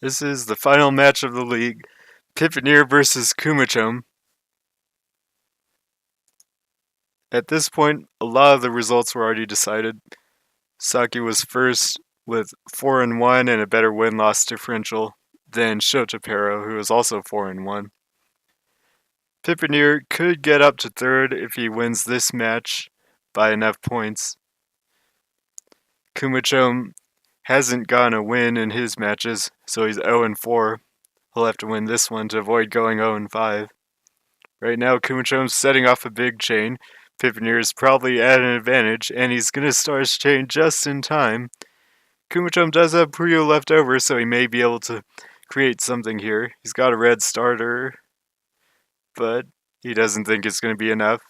This is the final match of the league. Piponeer versus Kumachom. At this point, a lot of the results were already decided. Saki was first with 4-1 and a better win-loss differential than Shotapero, who was also 4-1. Piponeer could get up to third if he wins this match by enough points. Kumachom hasn't gotten a win in his matches, so he's 0-4. He'll have to win this one to avoid going 0-5. Right now, Kumachom's setting off a big chain. Piponeer is probably at an advantage, and he's going to start his chain just in time. Kumachom does have Puyo left over, so he may be able to create something here. He's got a red starter, but he doesn't think it's going to be enough,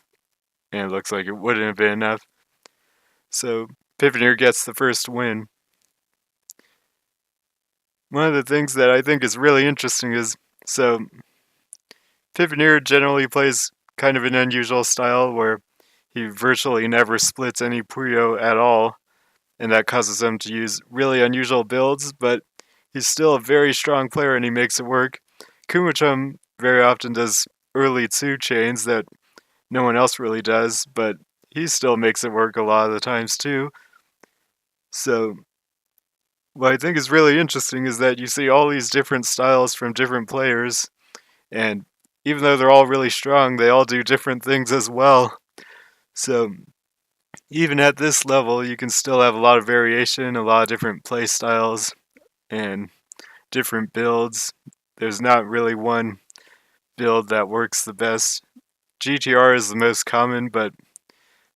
and it looks like it wouldn't have been enough. So Piponeer gets the first win. One of the things that I think is really interesting is, Piponeer generally plays kind of an unusual style where he virtually never splits any Puyo at all, and that causes him to use really unusual builds, but he's still a very strong player and he makes it work. Kumachom very often does early 2 chains that no one else really does, but he still makes it work a lot of the times too. So what I think is really interesting is that you see all these different styles from different players, and even though they're all really strong, they all do different things as well. So even at this level, you can still have a lot of variation, a lot of different play styles, and different builds. There's not really one build that works the best. GTR is the most common, but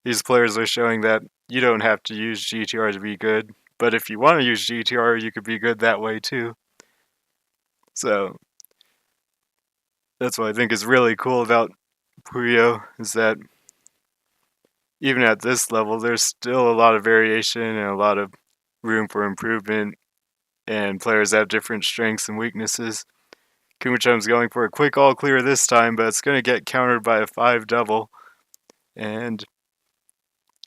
these players are showing that you don't have to use GTR to be good. But if you want to use GTR, you could be good that way too. So that's what I think is really cool about Puyo, is that even at this level, there's still a lot of variation and a lot of room for improvement, and players have different strengths and weaknesses. Kumachom's going for a quick all clear this time, but it's going to get countered by a 5 double. And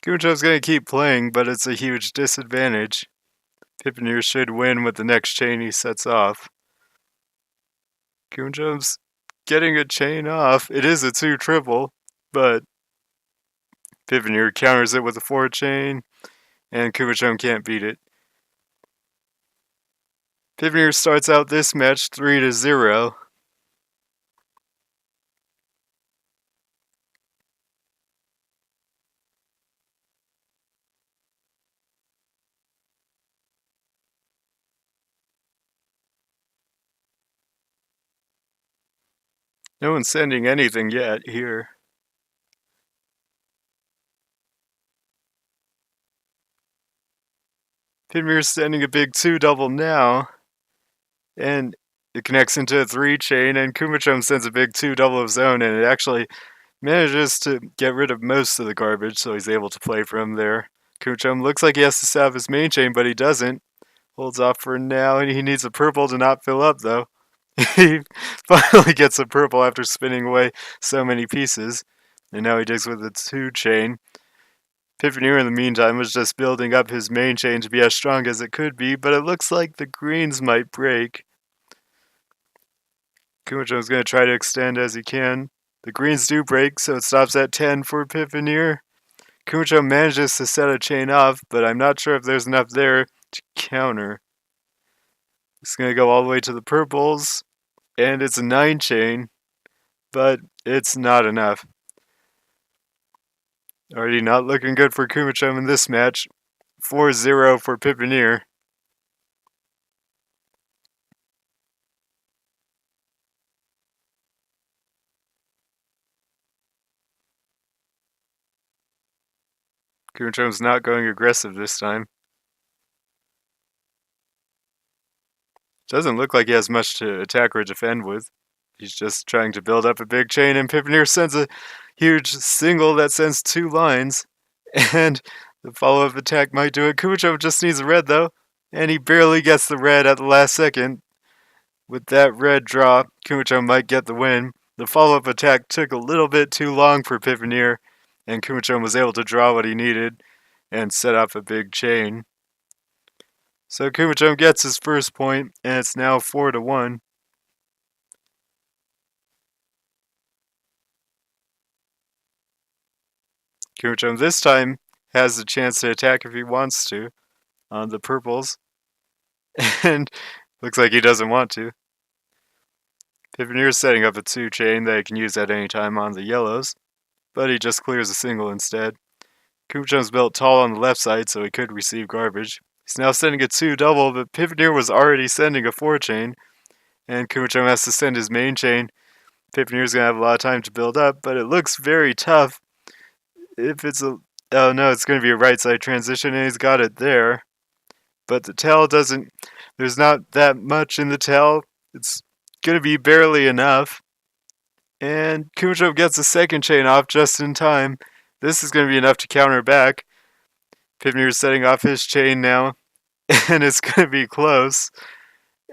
Kumachom's going to keep playing, but it's a huge disadvantage. Piponeer should win with the next chain he sets off. Kumachom's getting a chain off. It is a 2 triple, but Piponeer counters it with a 4 chain, and Kumachom can't beat it. Piponeer starts out this match 3-0. No one's sending anything yet here. Piponeer's sending a big 2 double now, and it connects into a 3 chain, and Kumachom sends a big 2 double of his own, and it actually manages to get rid of most of the garbage, so he's able to play from there. Kumachom looks like he has to set up his main chain, but he doesn't. Holds off for now, and he needs a purple to not fill up, though. He finally gets a purple after spinning away so many pieces, and now he digs with a 2 chain. Piponeer, in the meantime, was just building up his main chain to be as strong as it could be, but it looks like the greens might break. Kumachom's going to try to extend as he can. The greens do break, so it stops at 10 for Piponeer. Kumachom manages to set a chain off, but I'm not sure if there's enough there to counter. It's going to go all the way to the purples, and it's a 9 chain, but it's not enough. Already not looking good for Kumachom in this match. 4-0 for Piponeer. Kumachom's not going aggressive this time. Doesn't look like he has much to attack or defend with. He's just trying to build up a big chain, and Piponeer sends a huge single that sends 2 lines, and the follow-up attack might do it. Kumachom just needs a red, though, and he barely gets the red at the last second. With that red draw, Kumachom might get the win. The follow-up attack took a little bit too long for Piponeer, and Kumachom was able to draw what he needed and set up a big chain. So Kumachom gets his first point, and it's now 4-1. Kumachom this time has the chance to attack if he wants to on the purples, and looks like he doesn't want to. Piponeer is setting up a 2-chain that he can use at any time on the yellows, but he just clears a single instead. Kumachom's built tall on the left side, so he could receive garbage. He's now sending a 2-double, but Piponeer was already sending a 4-chain, and Kumachom has to send his main chain. Piponeer's going to have a lot of time to build up, but it looks very tough. If it's a... Oh no, it's going to be a right side transition, and he's got it there. But the tail doesn't... There's not that much in the tail. It's going to be barely enough. And Kumachom gets the second chain off just in time. This is going to be enough to counter back. Piponeer's setting off his chain now, and it's going to be close.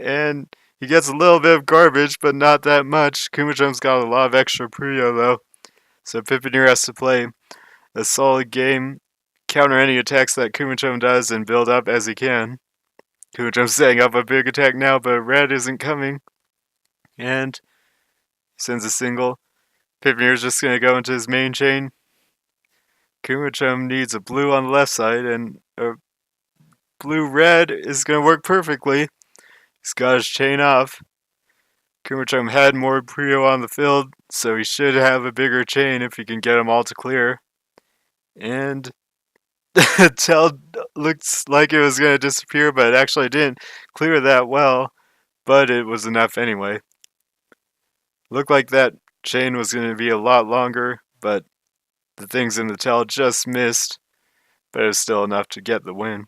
And he gets a little bit of garbage, but not that much. Kumachom's got a lot of extra Puyo, though. So Piponeer has to play a solid game, counter any attacks that Kumachom does, and build up as he can. Kumachom's setting up a big attack now, but red isn't coming. And he sends a single. Piponeer's just going to go into his main chain. Kumachom needs a blue on the left side, and a blue-red is going to work perfectly. He's got his chain off. Kumachom had more Puyo on the field, so he should have a bigger chain if he can get them all to clear. And the tail looks like it was going to disappear, but it actually didn't clear that well, but it was enough anyway. Looked like that chain was going to be a lot longer, but the things in the tail just missed, but it was still enough to get the win.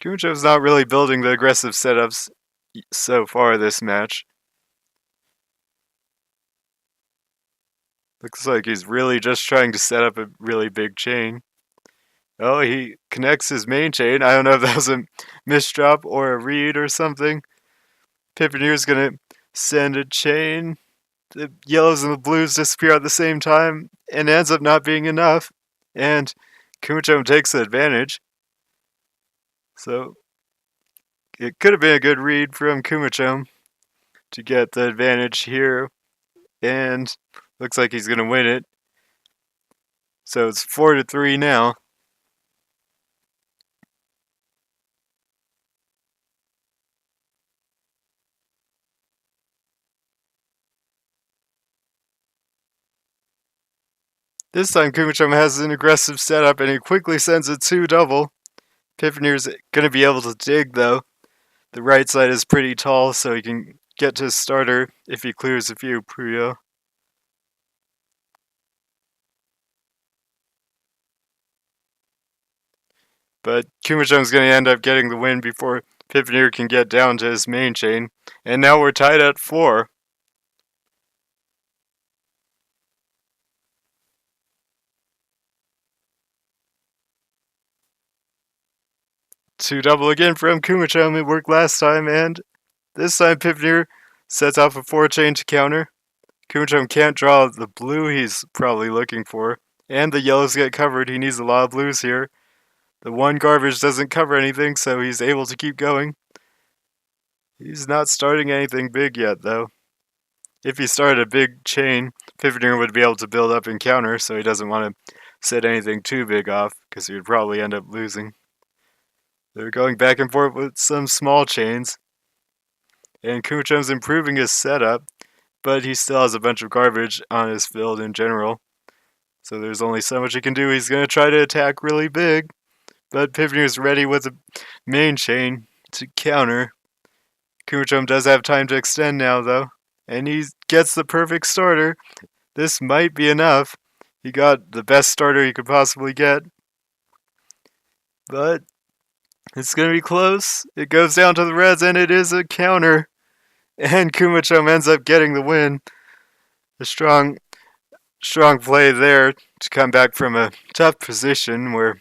Kumachom's not really building the aggressive setups so far this match. Looks like he's really just trying to set up a really big chain. Oh, he connects his main chain. I don't know if that was a misdrop or a read or something. Piponeer's gonna send a chain. The yellows and the blues disappear at the same time, and ends up not being enough. And Kumachom takes the advantage. So it could have been a good read from Kumachom to get the advantage here. And looks like he's gonna win it. So it's 4-3 now. This time Kumachom has an aggressive setup and he quickly sends a 2-double. Piponeer's going to be able to dig though. The right side is pretty tall so he can get to his starter if he clears a few Puyo. But Kumachom's going to end up getting the win before Piponeer can get down to his main chain. And now we're tied at 4. Two-double again from Kumachom. It worked last time, and this time Piponeer sets off a 4-chain to counter. Kumachom can't draw the blue he's probably looking for, and the yellows get covered. He needs a lot of blues here. The one garbage doesn't cover anything, so he's able to keep going. He's not starting anything big yet, though. If he started a big chain, Piponeer would be able to build up and counter, so he doesn't want to set anything too big off, because he would probably end up losing. They're going back and forth with some small chains. And Kumachom's improving his setup, but he still has a bunch of garbage on his field in general. So there's only so much he can do. He's going to try to attack really big, but Piponeer's ready with a main chain to counter. Kumachom does have time to extend now, though, and he gets the perfect starter. This might be enough. He got the best starter he could possibly get, but it's going to be close. It goes down to the reds, and it is a counter. And Kumachom ends up getting the win. A strong play there to come back from a tough position where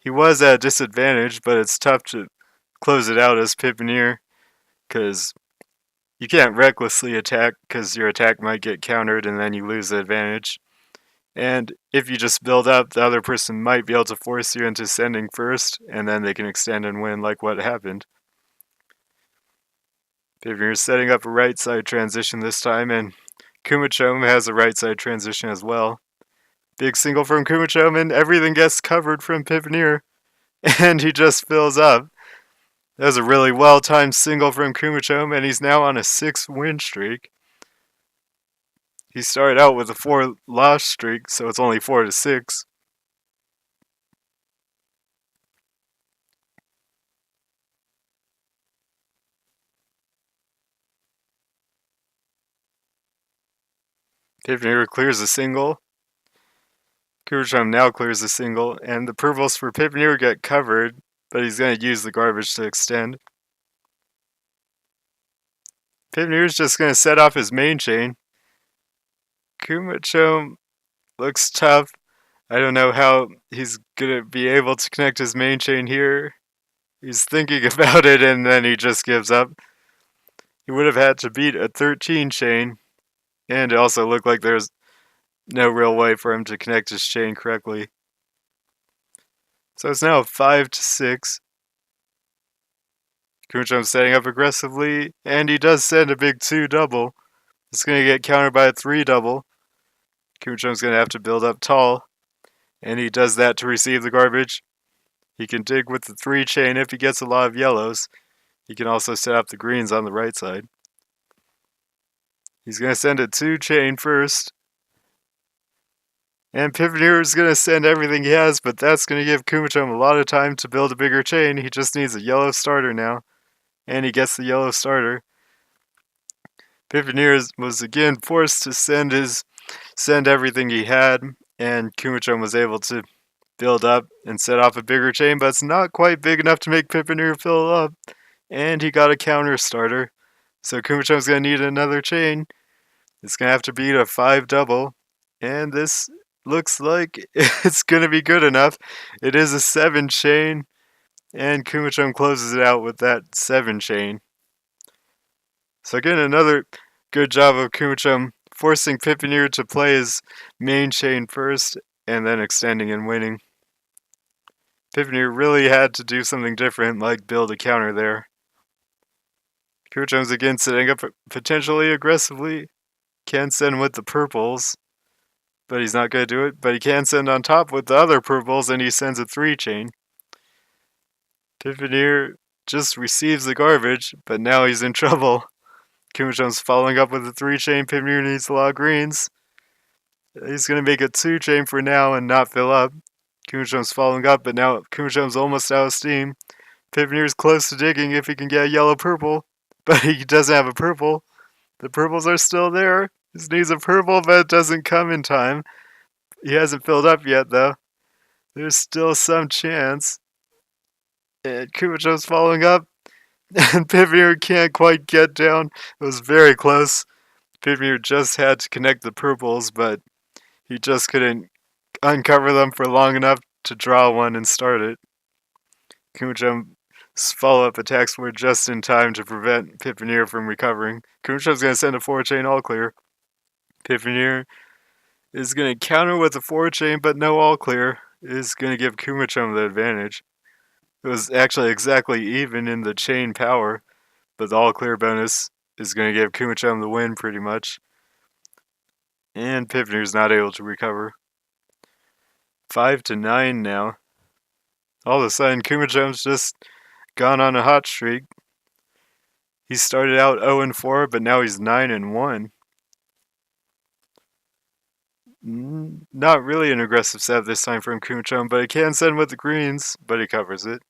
he was at a disadvantage, but it's tough to close it out as Piponeer because you can't recklessly attack because your attack might get countered and then you lose the advantage. And if you just build up, the other person might be able to force you into sending first, and then they can extend and win like what happened. Piponeer's setting up a right side transition this time, and Kumachom has a right side transition as well. Big single from Kumachom, and everything gets covered from Piponeer, and he just fills up. That was a really well-timed single from Kumachom, and he's now on a 6-win streak. He started out with a 4-loss streak, so it's only 4-6. Piponeer clears a single. Kumachom now clears a single, and the purples for Piponeer get covered, but he's going to use the garbage to extend. Piponeer's just going to set off his main chain. Kumachom looks tough. I don't know how he's going to be able to connect his main chain here. He's thinking about it, and then he just gives up. He would have had to beat a 13 chain, and it also looked like there's no real way for him to connect his chain correctly. So it's now 5-6. Kumachom's setting up aggressively, and he does send a big 2 double. It's going to get countered by a 3 double. Kumachom's going to have to build up tall, and he does that to receive the garbage. He can dig with the 3 chain if he gets a lot of yellows. He can also set up the greens on the right side. He's going to send a 2 chain first. And Piponeer is going to send everything he has, but that's going to give Kumachom a lot of time to build a bigger chain. He just needs a yellow starter now. And he gets the yellow starter. Piponeer was again forced to send everything he had, and Kumachom was able to build up and set off a bigger chain, but it's not quite big enough to make Piponeer fill up. And he got a counter starter. So Kumachom's going to need another chain. It's going to have to beat a 5 double. And this looks like it's going to be good enough. It is a 7 chain. And Kumachom closes it out with that 7 chain. So again, another good job of Kumachom forcing Piponeer to play his main chain first and then extending and winning. Piponeer really had to do something different, like build a counter there. Kumachom's again setting up potentially aggressively. Can send with the purples, but he's not going to do it. But he can send on top with the other purples, and he sends a 3 chain. Piponeer just receives the garbage, but now he's in trouble. Kumachom's following up with a 3 chain. Piponeer needs a lot of greens. He's going to make a 2 chain for now and not fill up. Kumachom's following up, but now Kumachom's almost out of steam. Piponeer's close to digging if he can get a yellow purple, but he doesn't have a purple. The purples are still there. He needs a purple, but it doesn't come in time. He hasn't filled up yet, though. There's still some chance. And Kumachom's following up, and Piponeer can't quite get down. It was very close. Piponeer just had to connect the purples, but he just couldn't uncover them for long enough to draw one and start it. Kumachom's follow-up attacks were just in time to prevent Piponeer from recovering. Kumachom's going to send a 4 chain all clear. Piponeer is going to counter with a 4 chain, but no all clear. Is going to give Kumachom the advantage. It was actually exactly even in the chain power, but the all clear bonus is going to give Kumachom the win pretty much. And Piponeer's not able to recover. 5-9 now. All of a sudden, Kumachom's just gone on a hot streak. He started out 0-4, but now he's 9-1. Not really an aggressive set this time from Kumachom, but he can send with the greens, but he covers it.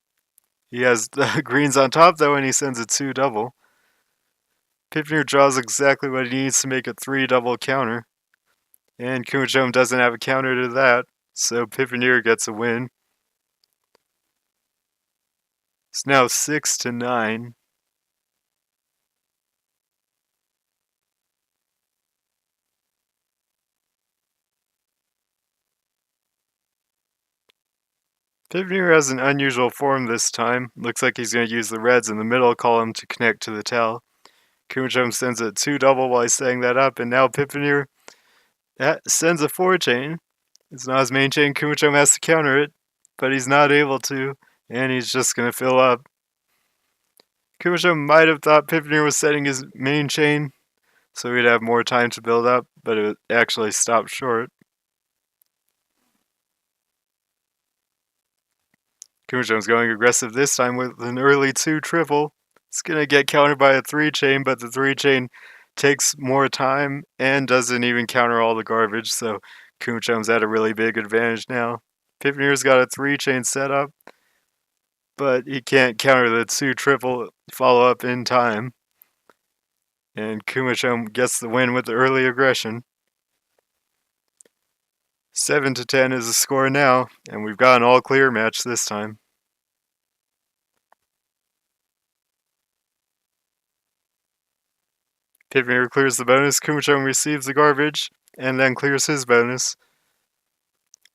He has the greens on top though, and he sends a 2 double. Piponeer draws exactly what he needs to make a 3 double counter. And Kumachom doesn't have a counter to that, so Piponeer gets a win. It's now 6-9. Piponeer has an unusual form this time. Looks like he's going to use the reds in the middle column to connect to the tell. Kumachom sends a 2 double while he's setting that up, and now Piponeer sends a 4 chain. It's not his main chain. Kumachom has to counter it, but he's not able to, and he's just gonna fill up. Kumachom might have thought piponeer was setting his main chain, so he'd have more time to build up, but it actually stopped short. Kumachom's going aggressive this time with an early 2 triple. It's gonna get countered by a 3 chain, but the 3 chain takes more time and doesn't even counter all the garbage, so Kumachom's at a really big advantage now. Piponeer's got a 3 chain set up, but he can't counter the 2 triple follow up in time. And Kumachom gets the win with the early aggression. 7-10 is the score now, and we've got an all clear match this time. Piponeer clears the bonus, Kumachom receives the garbage, and then clears his bonus.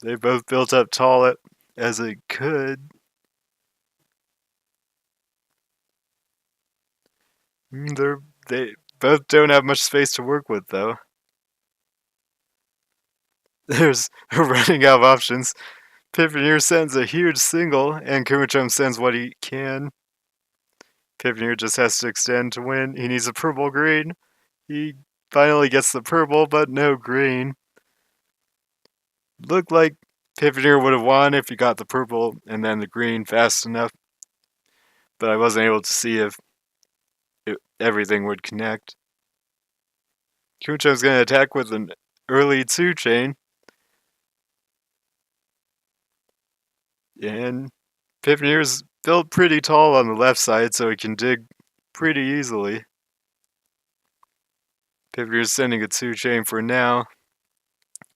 They both built up tall as it could. They both don't have much space to work with, though. They're running out of options. Piponeer sends a huge single, and Kumachom sends what he can. Piponeer just has to extend to win. He needs a purple green. He finally gets the purple, but no green. Looked like Piponeer would have won if he got the purple and then the green fast enough, but I wasn't able to see if everything would connect. Kumachom's going to attack with an early 2 chain. And Piponeer's built pretty tall on the left side, so he can dig pretty easily. Piponeer's sending a 2 chain for now.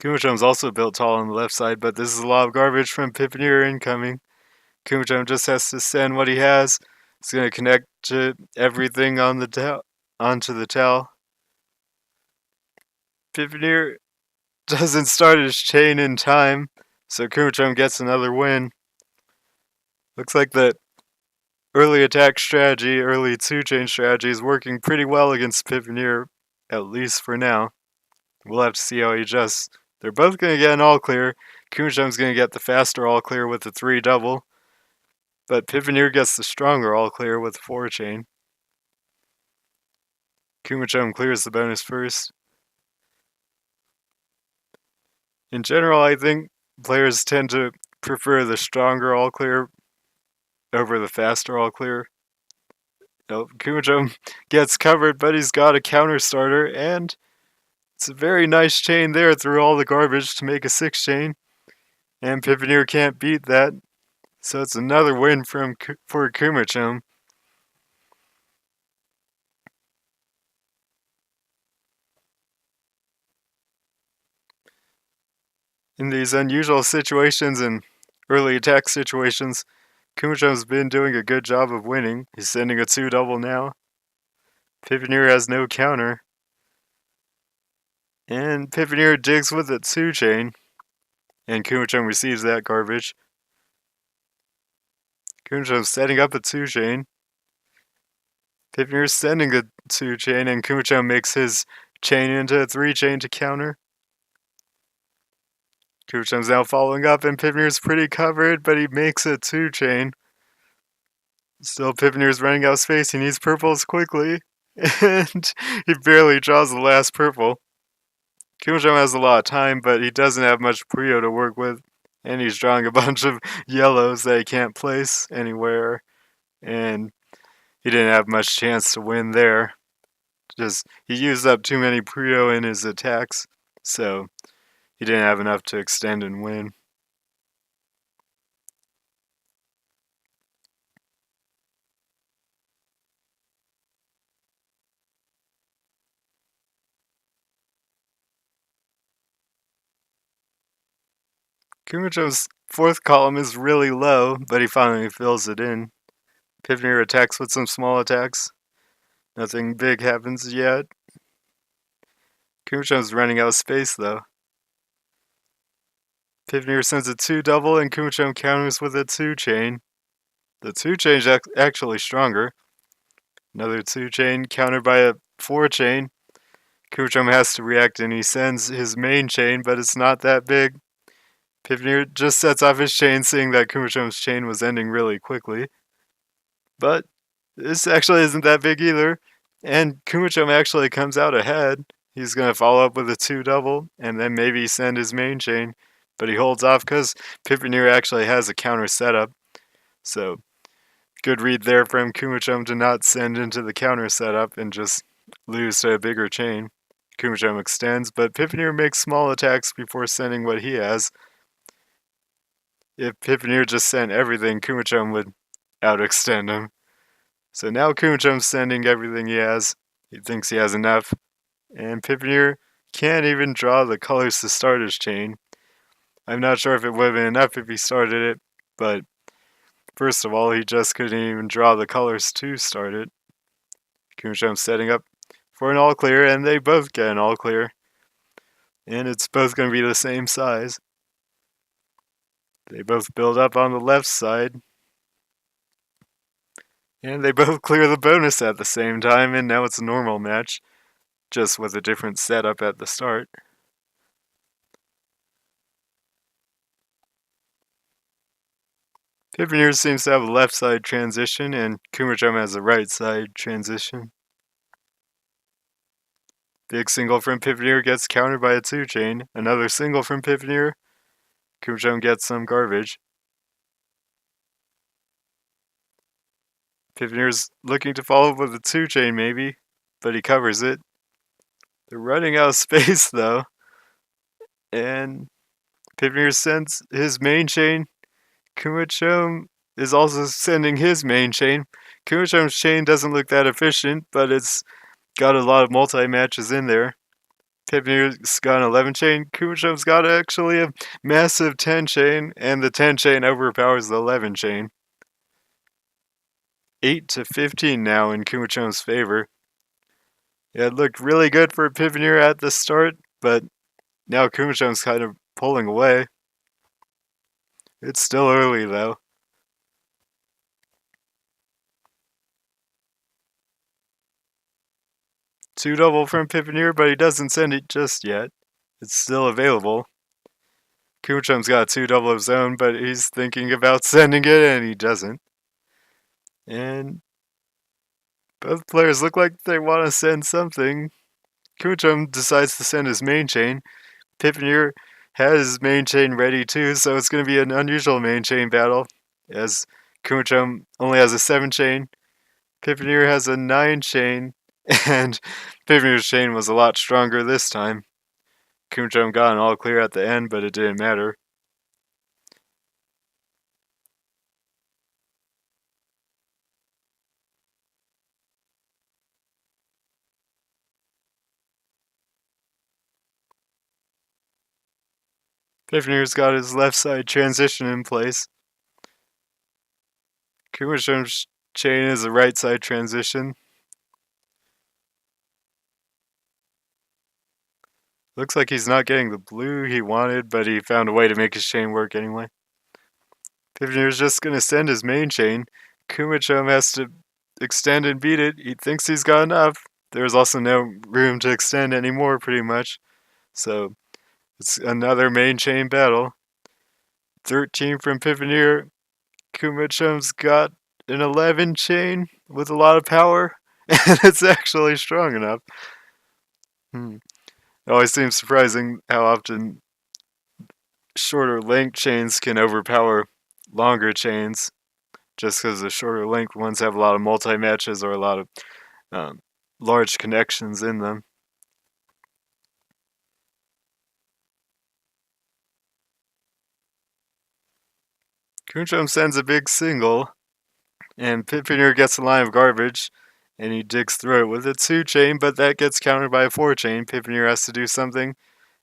Kumachom's also built tall on the left side, but this is a lot of garbage from Piponeer incoming. Kumachom just has to send what he has. It's going to connect to everything on the onto the towel. Piponeer doesn't start his chain in time, so Kumachom gets another win. Looks like the early attack strategy, early 2 chain strategy is working pretty well against Piponeer, at least for now. We'll have to see how he adjusts. They're both going to get an all clear. Kumachom's going to get the faster all clear with the 3 double, but Piponeer gets the stronger all clear with 4 chain. Kumachom clears the bonus first. In general, I think players tend to prefer the stronger all clear over the faster all clear. Kumachom gets covered, but he's got a counter starter, and it's a very nice chain there through all the garbage to make a 6 chain. And Piponeer can't beat that, so it's another win for Kumachom. In these unusual situations and early attack situations, Kumachom's been doing a good job of winning. He's sending a 2 double now. Piponeer has no counter. And Piponeer digs with a 2 chain. And Kumachom receives that garbage. Kumachom's setting up a 2 chain. Piponeer's sending a 2 chain, and Kumachom makes his chain into a 3 chain to counter. Kumachom's now following up, and Piponeer's pretty covered, but he makes a 2 chain. Still, Piponeer's running out of space. He needs purples quickly, and he barely draws the last purple. Kumachom has a lot of time, but he doesn't have much Puyo to work with, and he's drawing a bunch of yellows that he can't place anywhere, and he didn't have much chance to win there. He used up too many Puyo in his attacks, so he didn't have enough to extend and win. Kumachom's 4th column is really low, but he finally fills it in. Piponeer attacks with some small attacks. Nothing big happens yet. Kumachom's running out of space, though. Piponeer sends a 2 double, and Kumachom counters with a 2 chain. The 2 chain is actually stronger. Another 2 chain countered by a 4 chain. Kumachom has to react, and he sends his main chain, but it's not that big. Piponeer just sets off his chain, seeing that Kumachom's chain was ending really quickly. But this actually isn't that big either, and Kumachom actually comes out ahead. He's going to follow up with a 2-double, and then maybe send his main chain, but he holds off because Piponeer actually has a counter setup. So, good read there from Kumachom to not send into the counter setup and just lose to a bigger chain. Kumachom extends, but Piponeer makes small attacks before sending what he has. If Piponeer just sent everything, Kumachom would outextend him. So now Kumachom's sending everything he has. He thinks he has enough. And Piponeer can't even draw the colors to start his chain. I'm not sure if it would have been enough if he started it, but first of all, he just couldn't even draw the colors to start it. Kumachom's setting up for an all clear, and they both get an all clear. And it's both going to be the same size. They both build up on the left side. And they both clear the bonus at the same time, and now it's a normal match, just with a different setup at the start. Piponeer seems to have a left side transition, and Kumachom has a right side transition. Big single from Piponeer gets countered by a 2-chain. Another single from Piponeer. Kumachom gets some garbage. Piponeer's looking to follow up with a 2-chain maybe, but he covers it. They're running out of space though. And Piponeer sends his main chain. Kumachom is also sending his main chain. Kumachom's chain doesn't look that efficient, but it's got a lot of multi-matches in there. Piponeer's got an 11 chain. Kumachom's got actually a massive 10 chain, and the 10 chain overpowers the 11 chain. 8-15 now in Kumachom's favor. Yeah, it looked really good for Piponeer at the start, but now Kumachom's kind of pulling away. It's still early though. Two double from Piponeer, but he doesn't send it just yet. It's still available. Kumachom's got a 2-double of his own, but he's thinking about sending it and he doesn't. And both players look like they want to send something. Kumachom decides to send his main chain. Piponeer has his main chain ready too, so it's going to be an unusual main chain battle, as Kumachom only has a 7 chain. Piponeer has a 9 chain, and Piponeer's chain was a lot stronger this time. Kumachom got an all clear at the end, but it didn't matter. Piponeer's got his left side transition in place. Kumachom's chain is a right side transition. Looks like he's not getting the blue he wanted, but he found a way to make his chain work anyway. Piponeer's just going to send his main chain. Kumachom has to extend and beat it. He thinks he's got enough. There's also no room to extend anymore, pretty much. So it's another main chain battle. 13 from Piponeer. Kumachom's got an 11 chain with a lot of power, and it's actually strong enough. It always seems surprising how often shorter length chains can overpower longer chains, just because the shorter length ones have a lot of multi-matches or a lot of large connections in them. Kumachom sends a big single, and Piponeer gets a line of garbage, and he digs through it with a 2-chain, but that gets countered by a 4-chain. Piponeer has to do something,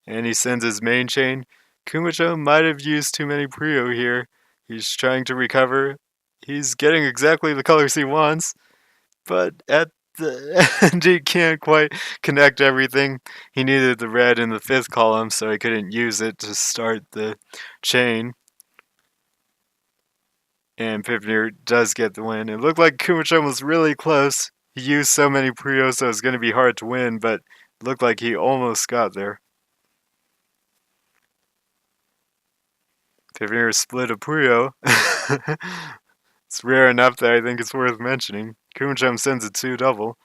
and he sends his main chain. Kumachom might have used too many Puyo here. He's trying to recover. He's getting exactly the colors he wants, but at the end he can't quite connect everything. He needed the red in the 5th column, so he couldn't use it to start the chain. And Piponeer does get the win. It looked like Kumachom was really close. He used so many Puyos, so it was going to be hard to win, but it looked like he almost got there. Piponeer split a Puyo. It's rare enough that I think it's worth mentioning. Kumachom sends a 2-double.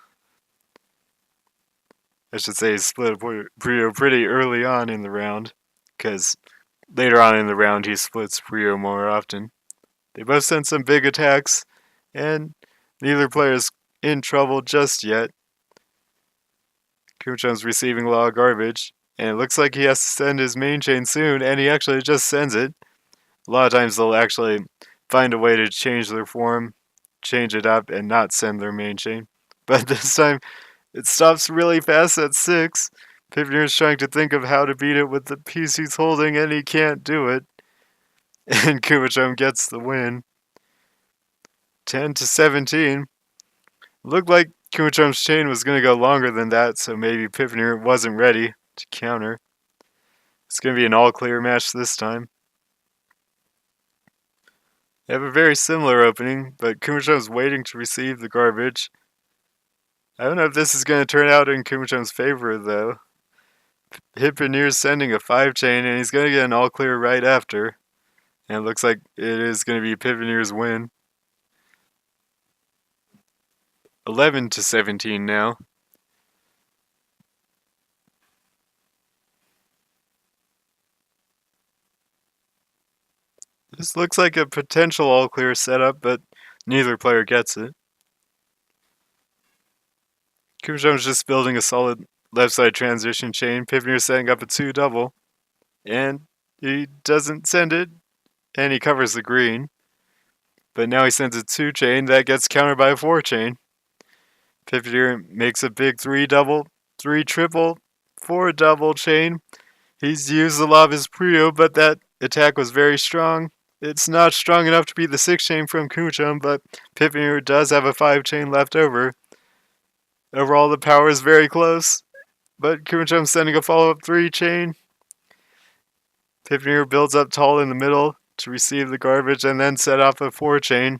I should say he split a Puyo pretty early on in the round, because later on in the round he splits Puyo more often. They both send some big attacks, and neither player is in trouble just yet. Kumachom's receiving a lot of garbage, and it looks like he has to send his main chain soon, and he actually just sends it. A lot of times they'll actually find a way to change their form, change it up, and not send their main chain. But this time, it stops really fast at 6. Piponeer's trying to think of how to beat it with the piece he's holding, and he can't do it. And Kumachom gets the win. 10-17. Looked like Kumachom's chain was going to go longer than that, so maybe Piponeer wasn't ready to counter. It's going to be an all-clear match this time. They have a very similar opening, but Kumachom's waiting to receive the garbage. I don't know if this is going to turn out in Kumachom's favor, though. Piponeer's sending a 5-chain, and he's going to get an all-clear right after. And it looks like it is going to be Piponeer's win. 11-17 now. This looks like a potential all-clear setup, but neither player gets it. Kumachom's just building a solid left-side transition chain. Piponeer's setting up a 2-double. And he doesn't send it, and he covers the green. But now he sends a 2-chain that gets countered by a 4-chain. Piponeer makes a big 3-double, 3-triple, 4-double chain. He's used a lot of his Puyo, but that attack was very strong. It's not strong enough to beat the 6-chain from Kumachom, but Piponeer does have a 5-chain left over. Overall, the power is very close, but Kumachom's sending a follow-up 3-chain. Piponeer builds up tall in the middle to receive the garbage and then set off a 4-chain.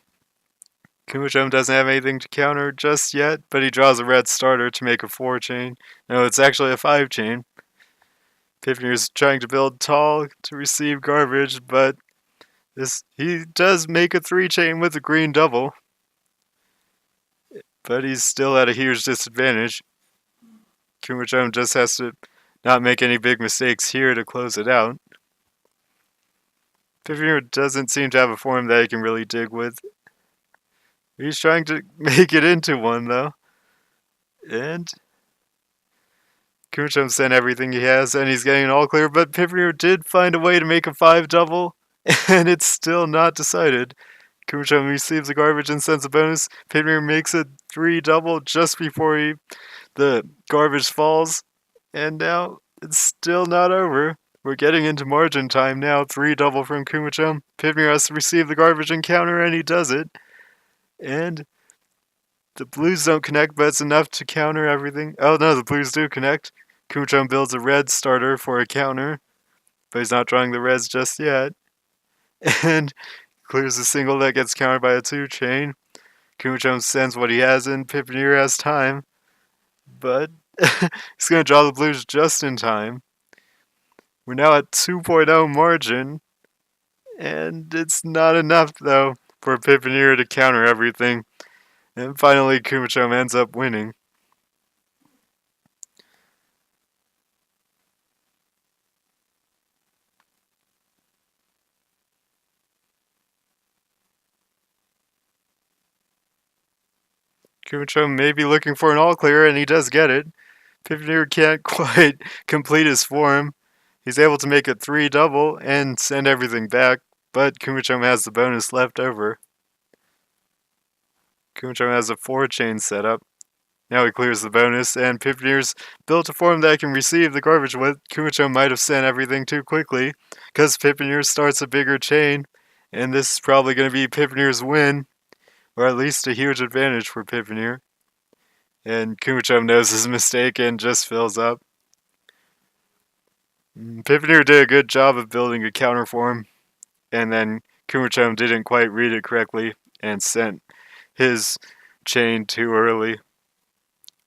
Kumachom doesn't have anything to counter just yet, but he draws a red starter to make a 4-chain. No, it's actually a 5-chain. Piponeer's trying to build tall to receive garbage, but he does make a 3-chain with a green double. But he's still at a huge disadvantage. Kumachom just has to not make any big mistakes here to close it out. Piponeer doesn't seem to have a form that he can really dig with. He's trying to make it into one, though. And Kumachom sent everything he has, and he's getting an all-clear, but Piponeer did find a way to make a 5-double, and it's still not decided. Kumachom receives the garbage and sends a bonus. Piponeer makes a 3-double just before the garbage falls, and now it's still not over. We're getting into margin time now. 3-double from Kumachom. Piponeer has to receive the garbage and counter, and he does it. And the blues don't connect, but it's enough to counter everything. Oh no, the blues do connect. Kumachom builds a red starter for a counter, but he's not drawing the reds just yet. And clears a single that gets countered by a 2-chain. Kumachom sends what he has in. Piponeer has time, but he's going to draw the blues just in time. We're now at 2.0 margin, and it's not enough, though, for Piponeer to counter everything. And finally, Kumachom ends up winning. Kumachom may be looking for an all-clear, and he does get it. Piponeer can't quite complete his form. He's able to make a 3-double and send everything back, but Kumachom has the bonus left over. Kumachom has a 4-chain setup. Now he clears the bonus, and Piponeer's built a form that can receive the garbage with. Kumachom might have sent everything too quickly, because Piponeer starts a bigger chain, and this is probably going to be Piponeer's win, or at least a huge advantage for Piponeer. And Kumachom knows his mistake and just fills up. Piponeer did a good job of building a counter form, and then Kumachom didn't quite read it correctly and sent his chain too early.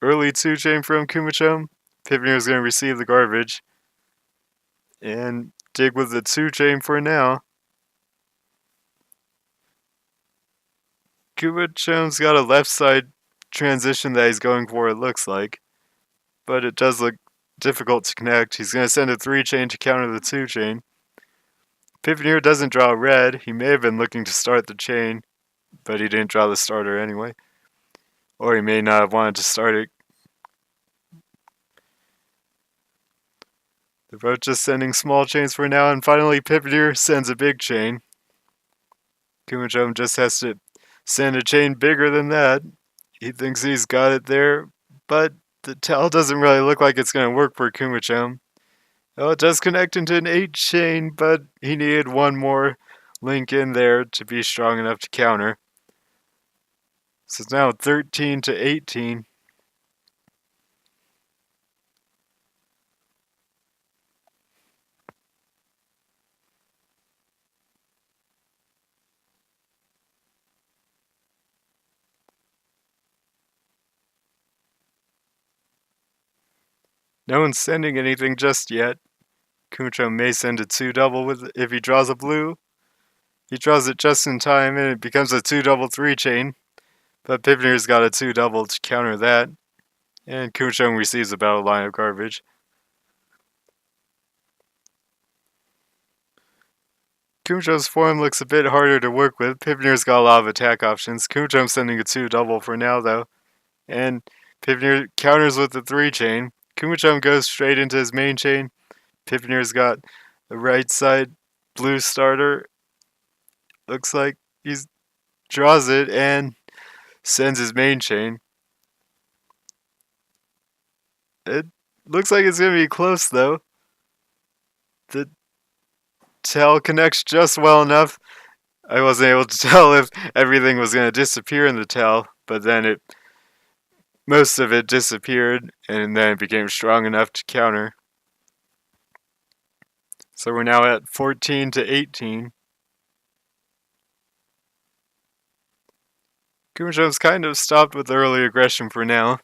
Early 2-chain from Kumachom. Piponeer is going to receive the garbage and dig with the 2-chain for now. Kumachom's got a left side transition that he's going for, it looks like. But it does look difficult to connect. He's going to send a 3-chain to counter the 2-chain. Piponeer doesn't draw red. He may have been looking to start the chain, but he didn't draw the starter anyway. Or he may not have wanted to start it. They're both just sending small chains for now, and finally Piponeer sends a big chain. Kumachom just has to send a chain bigger than that. He thinks he's got it there, but the towel doesn't really look like it's going to work for Kumachom. Oh, it does connect into an 8-chain, but he needed one more link in there to be strong enough to counter. So it's now 13 to 18. No one's sending anything just yet. Kumachom may send a 2-double with if he draws a blue. He draws it just in time and it becomes a 2-double 3-chain. But Piponeer's got a 2-double to counter that. And Kumachom receives about a line of garbage. Kumachom's form looks a bit harder to work with. Piponeer's got a lot of attack options. Kumachom's sending a 2-double for now though. And Piponeer counters with the 3-chain. Kumachom goes straight into his main chain. Piponeer's got the right side blue starter. Looks like he draws it and sends his main chain. It looks like it's going to be close though. The tail connects just well enough. I wasn't able to tell if everything was going to disappear in the tail, but then most of it disappeared and then it became strong enough to counter. So we're now at 14 to 18. Kumachom's kind of stopped with early aggression for now.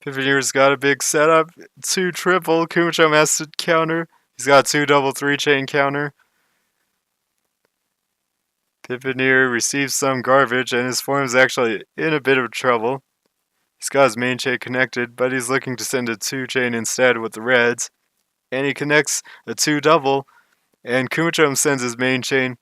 Piponeer's got a big setup. 2 triple. Kumachom has to counter. He's got 2-double 3-chain counter. Piponeer receives some garbage and his form is actually in a bit of trouble. He's got his main chain connected, but he's looking to send a 2-chain instead with the reds. And he connects a 2-double, and Kumachom sends his main chain.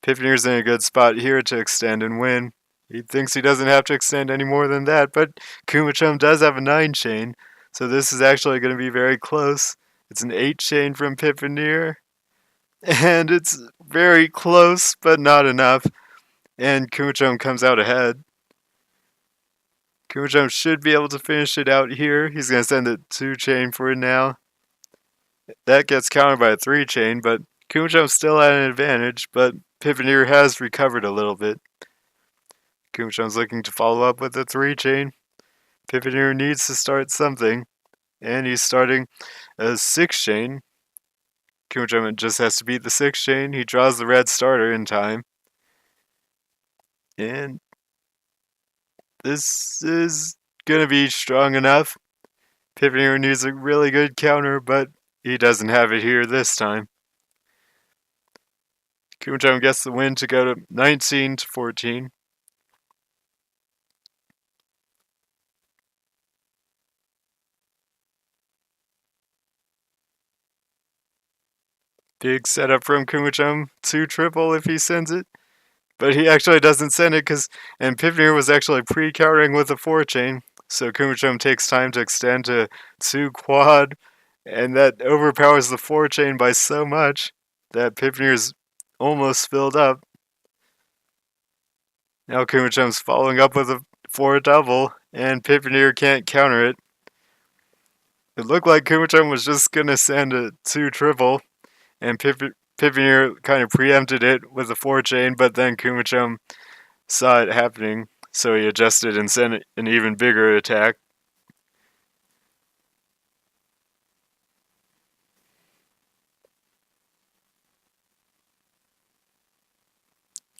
Piponeer's in a good spot here to extend and win. He thinks he doesn't have to extend any more than that, but Kumachom does have a 9-chain, so this is actually going to be very close. It's an 8-chain from Piponeer, and it's very close, but not enough, and Kumachom comes out ahead. Kumachom should be able to finish it out here. He's going to send a 2-chain for it now. That gets countered by a 3-chain, but Kumachom's still at an advantage, but Piponeer has recovered a little bit. Kumachom's looking to follow up with a 3-chain. Piponeer needs to start something, and he's starting a 6-chain. Kumachom just has to beat the 6-chain. He draws the red starter in time. And this is going to be strong enough. Piponeer needs a really good counter, but he doesn't have it here this time. Kumachom gets the win to go to 19 to 14. Big setup from Kumachom. 2 triple if he sends it. But he actually doesn't send it and Piponeer was actually pre-countering with a 4-chain. So Kumachom takes time to extend to 2 quad. And that overpowers the 4-chain by so much that Piponeer's almost filled up. Now Kumachom's following up with a 4-double, and Piponeer can't counter it. It looked like Kumachom was just going to send a 2 triple, and Piponeer kind of preempted it with a 4-chain, but then Kumachom saw it happening, so he adjusted and sent an even bigger attack.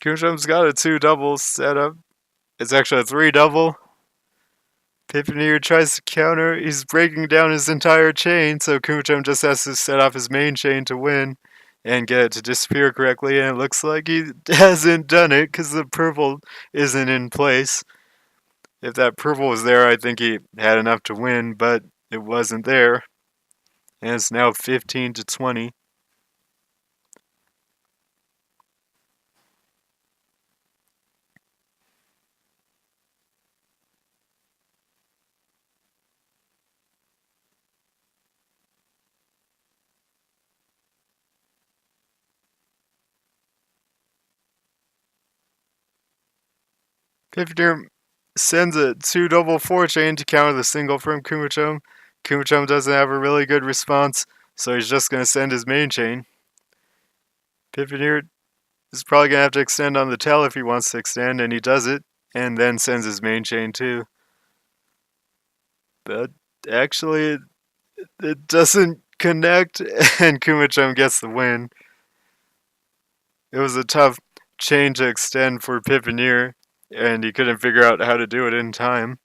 Kumachom's got a 2-double setup. It's actually a 3-double. Piponeer tries to counter. He's breaking down his entire chain, so Kumachom just has to set off his main chain to win and get it to disappear correctly. And it looks like he hasn't done it because the purple isn't in place. If that purple was there, I think he had enough to win, but it wasn't there. And it's now 15-20. Piponeer sends a 2 double 4 chain to counter the single from Kumachom. Kumachom doesn't have a really good response, so he's just going to send his main chain. Piponeer is probably going to have to extend on the tail if he wants to extend, and he does it, and then sends his main chain too. But actually, it doesn't connect, and Kumachom gets the win. It was a tough chain to extend for Piponeer, and he couldn't figure out how to do it in time.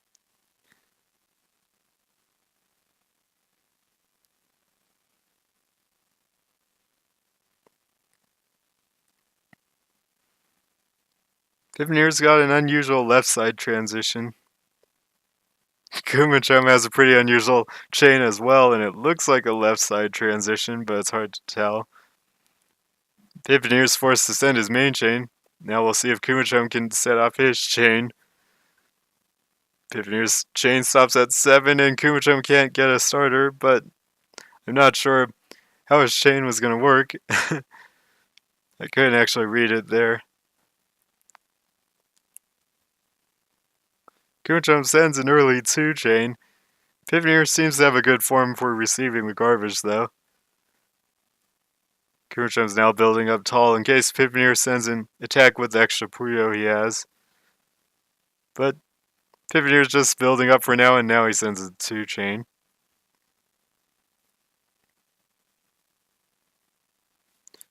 Piponeer's got an unusual left side transition. Kumachom has a pretty unusual chain as well, and it looks like a left side transition, but it's hard to tell. Piponeer's forced to send his main chain. Now we'll see if Kumachom can set off his chain. Piponeer's chain stops at 7, and Kumachom can't get a starter, but I'm not sure how his chain was going to work. I couldn't actually read it there. Kumachom sends an early 2 chain. Piponeer seems to have a good form for receiving the garbage, though. Kumachom's now building up tall in case Piponeer sends an attack with the extra Puyo he has. But Piponeer's just building up for now, and now he sends a 2 chain.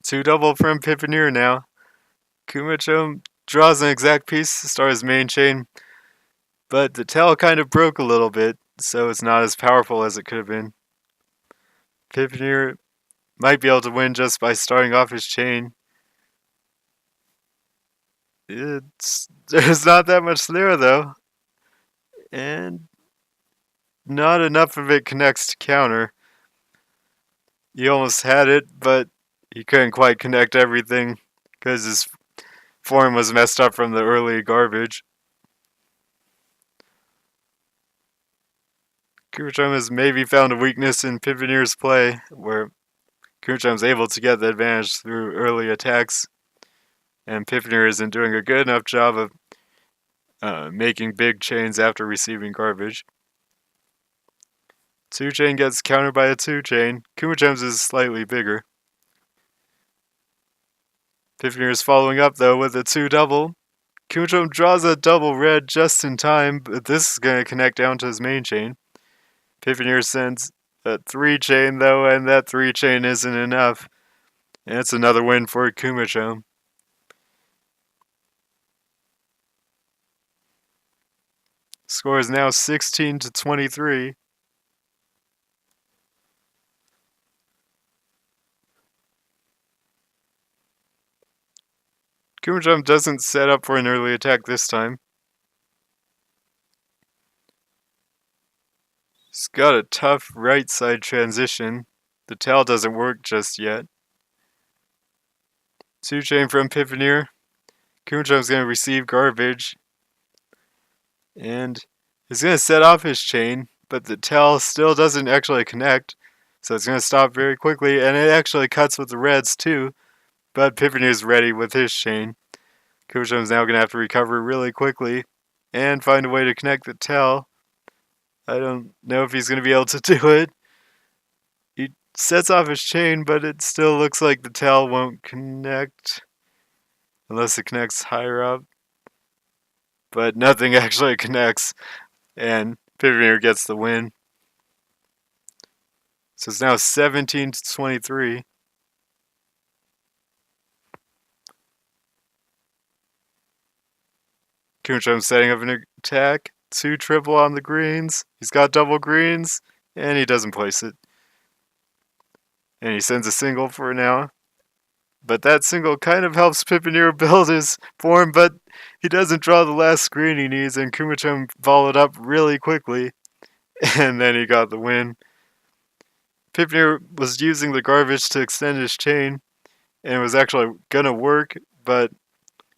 Two double from Piponeer now. Kumachom draws an exact piece to start his main chain, but the tail kind of broke a little bit, so it's not as powerful as it could have been. Piponeer might be able to win just by starting off his chain. There's not that much there though, and not enough of it connects to counter. He almost had it, but he couldn't quite connect everything because his form was messed up from the early garbage. Kumachom has maybe found a weakness in Piponeer's play, where Kumachom's able to get the advantage through early attacks, and Piponeer isn't doing a good enough job of making big chains after receiving garbage. 2 chain gets countered by a 2 chain. Kumachom's is slightly bigger. Piponeer is following up though with a 2 double. Kumachom draws a double red just in time, but this is going to connect down to his main chain. Piponeer sends a 3 chain though, and that 3 chain isn't enough. And it's another win for Kumachom. Score is now 16-23. Kumachom doesn't set up for an early attack this time. He's got a tough right side transition. The tail doesn't work just yet. 2 chain from Piponeer. Kumachom's going to receive garbage. And he's going to set off his chain, but the tail still doesn't actually connect. So it's going to stop very quickly, and it actually cuts with the reds too. But Piponeer's ready with his chain. Kumachom's now going to have to recover really quickly and find a way to connect the tail. I don't know if he's going to be able to do it. He sets off his chain, but it still looks like the tail won't connect. Unless it connects higher up. But nothing actually connects, and Piponeer gets the win. So it's now 17-23. Kumachom setting up an attack. 2 triple on the greens. He's got double greens, and he doesn't place it. And he sends a single for now. But that single kind of helps piponeer build his form, but he doesn't draw the last screen he needs, and kumachom followed up really quickly, and then he got the win. Piponeer was using the garbage to extend his chain, and it was actually gonna work, but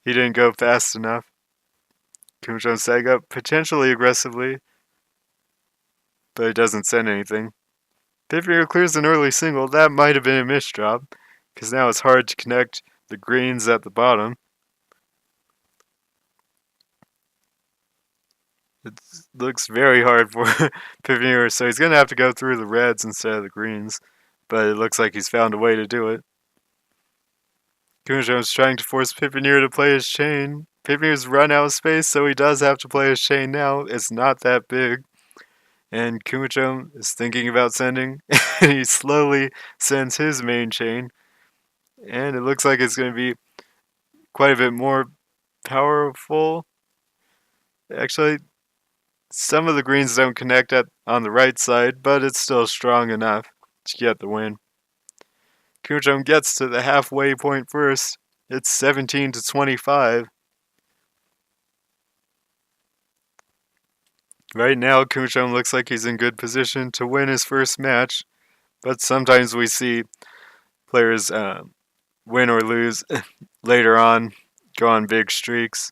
he didn't go fast enough. Kumachom sag up potentially aggressively, but it doesn't send anything. Piponeer clears an early single. That might have been a misdrop, because now it's hard to connect the greens at the bottom. It looks very hard for Piponeer, so he's going to have to go through the reds instead of the greens, but it looks like he's found a way to do it. Kumachom's trying to force Piponeer to play his chain. Piponeer's run out of space, so he does have to play his chain now. It's not that big. And Kumachom is thinking about sending, and he slowly sends his main chain. And it looks like it's going to be quite a bit more powerful. Actually, some of the greens don't connect on the right side, but it's still strong enough to get the win. Kumachom gets to the halfway point first. It's 17 to 25. Right now, Kumachom looks like he's in good position to win his first match, but sometimes we see players win or lose later on, go on big streaks.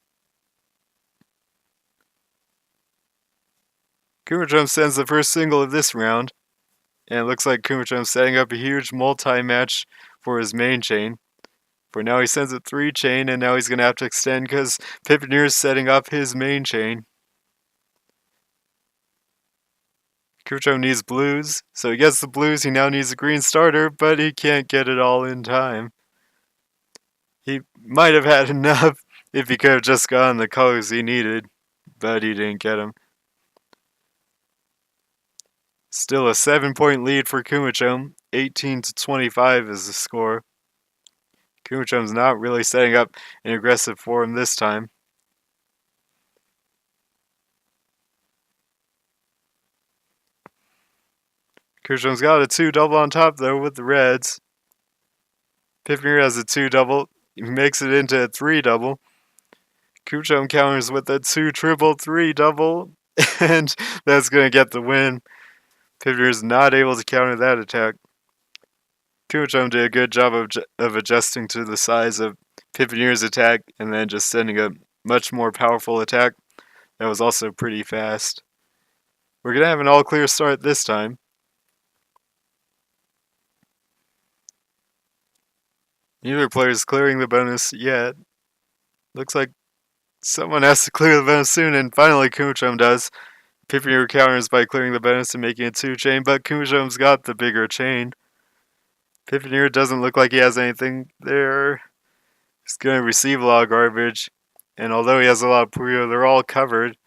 Kumachom sends the first single of this round, and it looks like Kumachom's setting up a huge multi-match for his main chain. For now, he sends a 3 chain, and now he's going to have to extend because Piponeer's setting up his main chain. Kumachom needs blues, so he gets the blues. He now needs a green starter, but he can't get it all in time. He might have had enough if he could have just gotten the colors he needed, but he didn't get them. Still a 7-point lead for Kumachom. 18 to 25 is the score. Kumachom's not really setting up an aggressive form this time. Kumachom's got a 2 double on top though with the reds. Piponeer has a 2 double. He makes it into a 3 double. Kumachom counters with a 2 triple 3 double, and that's going to get the win. Piponeer's not able to counter that attack. Kumachom did a good job of adjusting to the size of Piponeer's attack and then just sending a much more powerful attack that was also pretty fast. We're going to have an all-clear start this time. Neither player is clearing the bonus yet. Looks like someone has to clear the bonus soon, and finally Kumachom does. Piponeer counters by clearing the bonus and making a 2 chain, but Kumachom's got the bigger chain. Piponeer doesn't look like he has anything there. He's going to receive a lot of garbage, and although he has a lot of Puyo, they're all covered,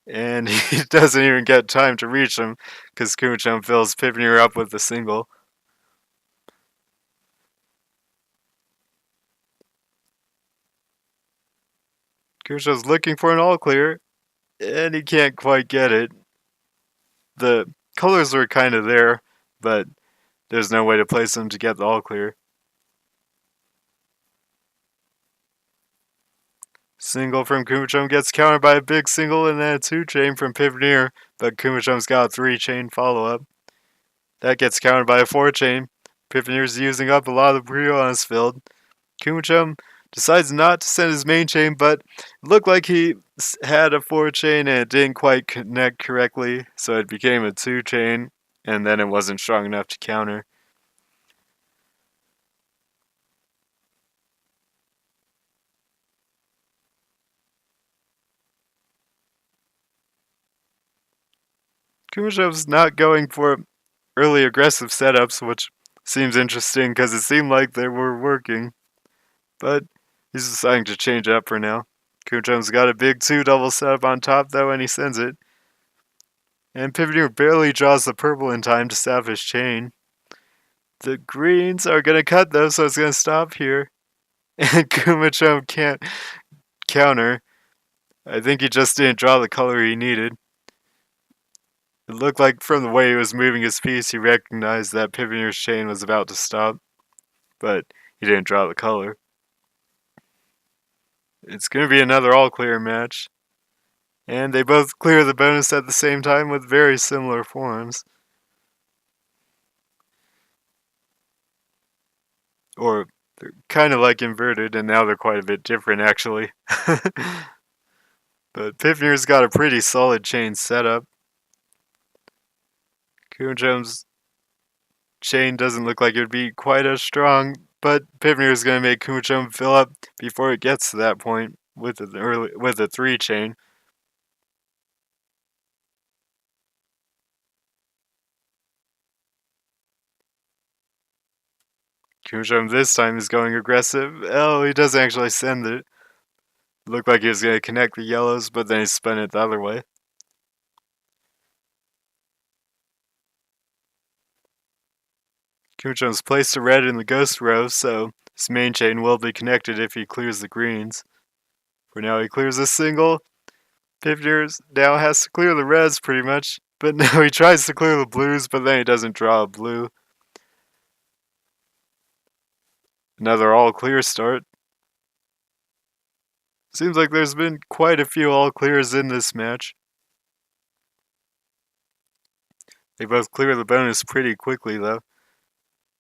and he doesn't even get time to reach them because Kumachom fills Piponeer up with a single. Kumachom's looking for an all clear, and he can't quite get it. The colors are kind of there, but there's no way to place them to get the all clear. Single from Kumachom gets countered by a big single and then a 2 chain from Piponeer, but Kumachom's got a 3 chain follow up. That gets countered by a 4 chain. Piponeer's using up a lot of the Puyo on his field. Kumachom decides not to send his main chain, but it looked like he had a 4 chain and it didn't quite connect correctly, so it became a 2 chain, and then it wasn't strong enough to counter. Kumachom's not going for early aggressive setups, which seems interesting because it seemed like they were working, but he's deciding to change up for now. Kumachom's got a big 2 double setup on top though, and he sends it. And Piponeer barely draws the purple in time to stop his chain. The greens are going to cut though, so it's going to stop here. And Kumachom can't counter. I think he just didn't draw the color he needed. It looked like from the way he was moving his piece, he recognized that piponeer's chain was about to stop, but he didn't draw the color. It's going to be another all clear match. And they both clear the bonus at the same time with very similar forms. Or they're kind of like inverted, and now they're quite a bit different actually. But piponeer's got a pretty solid chain setup. Kumachom's chain doesn't look like it would be quite as strong, but piponeer is going to make Kumachom fill up before it gets to that point with a 3 chain. Kumachom this time is going aggressive. Oh, he doesn't actually send it. Looked like he was going to connect the yellows, but then he spun it the other way. Kumachom's placed a red in the ghost row, so his main chain will be connected if he clears the greens. For now, he clears a single. Piponeer now has to clear the reds pretty much, but now he tries to clear the blues, but then he doesn't draw a blue. Another all clear start. Seems like there's been quite a few all clears in this match. They both clear the bonus pretty quickly though.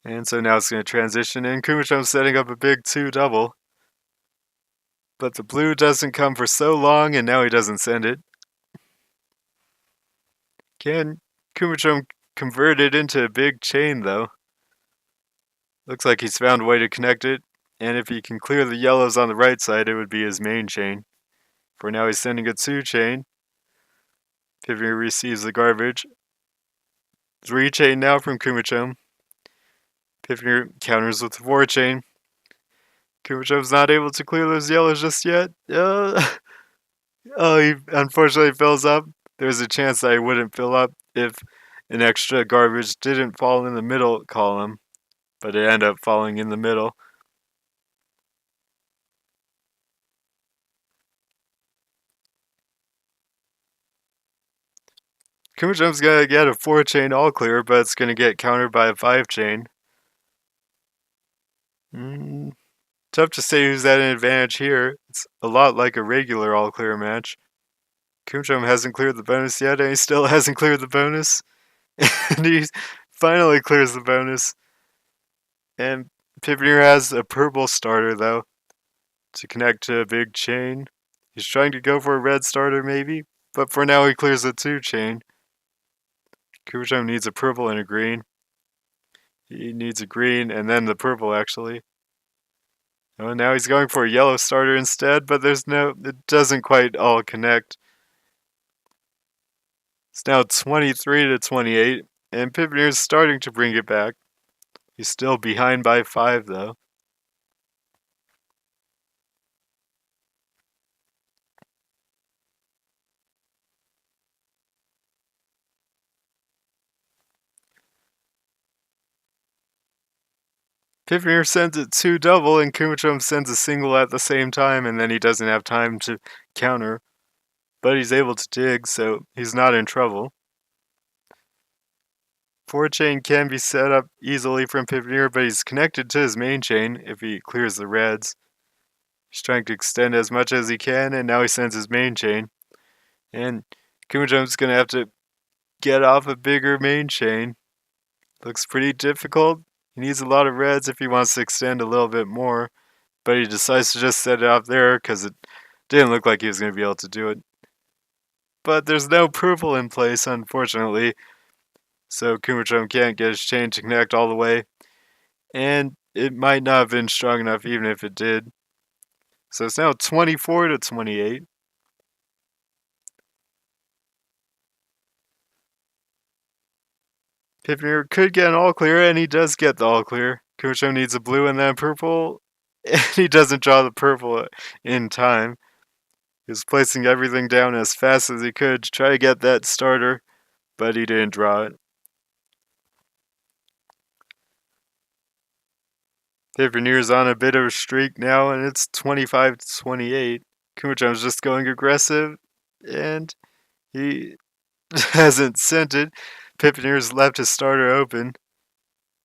And so now it's going to transition, and Kumachom's setting up a big 2-double. But the blue doesn't come for so long, and now he doesn't send it. Can Kumachom convert it into a big chain though? Looks like he's found a way to connect it, and if he can clear the yellows on the right side, it would be his main chain. For now, he's sending a 2 chain. Piponeer receives the garbage. 3 chain now from Kumachom. Piponeer counters with the 4 chain. Kumachom's not able to clear those yellows just yet. Oh, he unfortunately fills up. There's a chance that he wouldn't fill up if an extra garbage didn't fall in the middle column, but it ended up falling in the middle. Kumachom's gonna get a 4 chain all clear, but it's gonna get countered by a 5 chain. Tough to say who's at an advantage here. It's a lot like a regular all clear match. Kumachom hasn't cleared the bonus yet, and he still hasn't cleared the bonus. And he finally clears the bonus. And Piponeer has a purple starter, though, to connect to a big chain. He's trying to go for a red starter, maybe, but for now he clears a 2 chain. Kumachom needs a purple and a green. He needs a green and then the purple, actually. Oh, now he's going for a yellow starter instead, but it doesn't quite all connect. It's now 23 to 28, and Piponeer's starting to bring it back. He's still behind by 5, though. Piponeer sends a 2-double, and Kumachom sends a single at the same time, and then he doesn't have time to counter. But he's able to dig, so he's not in trouble. 4 chain can be set up easily from Piponeer, but he's connected to his main chain if he clears the reds. He's trying to extend as much as he can, and now he sends his main chain. And Kumachom's gonna have to get off a bigger main chain. Looks pretty difficult. He needs a lot of reds if he wants to extend a little bit more, but he decides to just set it off there because it didn't look like he was going to be able to do it. But there's no purple in place, unfortunately, so Kumachom can't get his chain to connect all the way, and it might not have been strong enough even if it did. So it's now 24 to 28. Piponeer could get an all clear, and he does get the all clear. Kumachom needs a blue and then a purple, and he doesn't draw the purple in time. He was placing everything down as fast as he could to try to get that starter, but he didn't draw it. Piponeer's on a bit of a streak now, and it's 25 to 28. Kumachom's just going aggressive, and he hasn't sent it. Piponeer's left his starter open,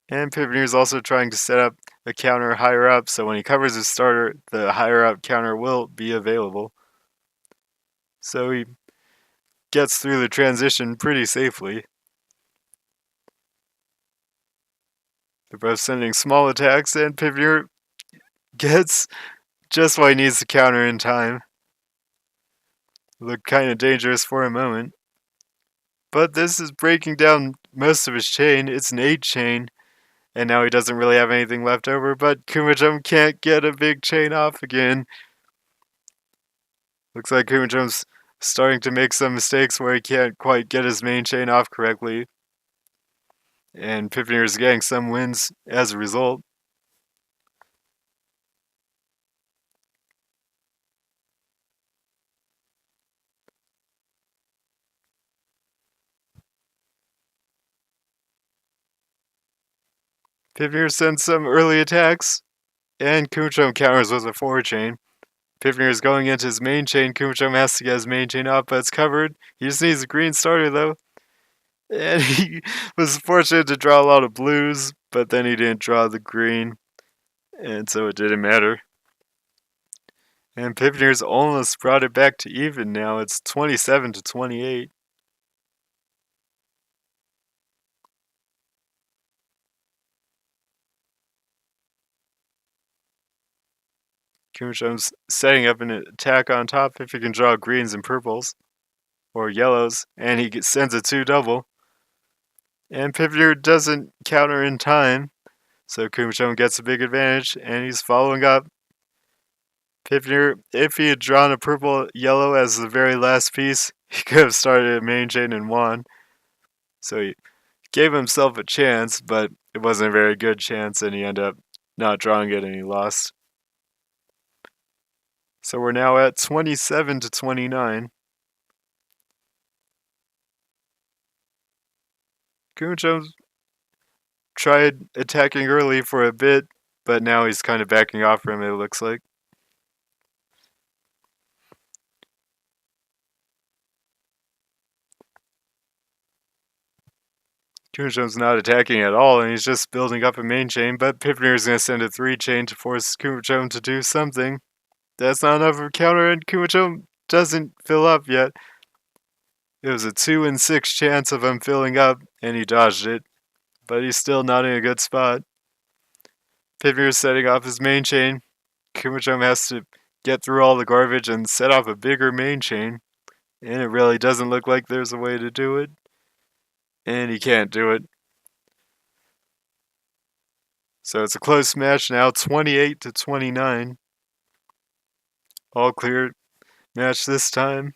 and Piponeer's also trying to set up a counter higher up, so when he covers his starter, the higher up counter will be available. So he gets through the transition pretty safely. They're both sending small attacks, and Piponeer gets just what he needs to counter in time. Looked kind of dangerous for a moment. But this is breaking down most of his chain. It's an 8 chain, and now he doesn't really have anything left over, but Kumachom can't get a big chain off again. Looks like Kumachom's starting to make some mistakes where he can't quite get his main chain off correctly. And Piponeer is getting some wins as a result. Piponeer sends some early attacks, and Kumachom counters with a 4 chain. Piponeer is going into his main chain. Kumachom has to get his main chain off, but it's covered. He just needs a green starter, though. And he was fortunate to draw a lot of blues, but then he didn't draw the green, and so it didn't matter. And Piponeer's almost brought it back to even now. It's 27 to 28. Kumachom's setting up an attack on top if he can draw greens and purples, or yellows, and he sends a 2-double. And Piponeer doesn't counter in time, so Kumachom gets a big advantage, and he's following up. Piponeer, if he had drawn a purple-yellow as the very last piece, he could have started a main chain and won. So he gave himself a chance, but it wasn't a very good chance, and he ended up not drawing it and he lost. So we're now at 27 to 29. Kumachom tried attacking early for a bit, but now he's kind of backing off from it, it looks like. Kumachom's not attacking at all, and he's just building up a main chain, but Piponeer is going to send a 3 chain to force Kumachom to do something. That's not enough of a counter, and Kumachom doesn't fill up yet. It was a 2 in 6 chance of him filling up, and he dodged it, but he's still not in a good spot. Piponeer is setting off his main chain. Kumachom has to get through all the garbage and set off a bigger main chain, and it really doesn't look like there's a way to do it. And he can't do it. So it's a close match now, 28 to 29. All clear match this time.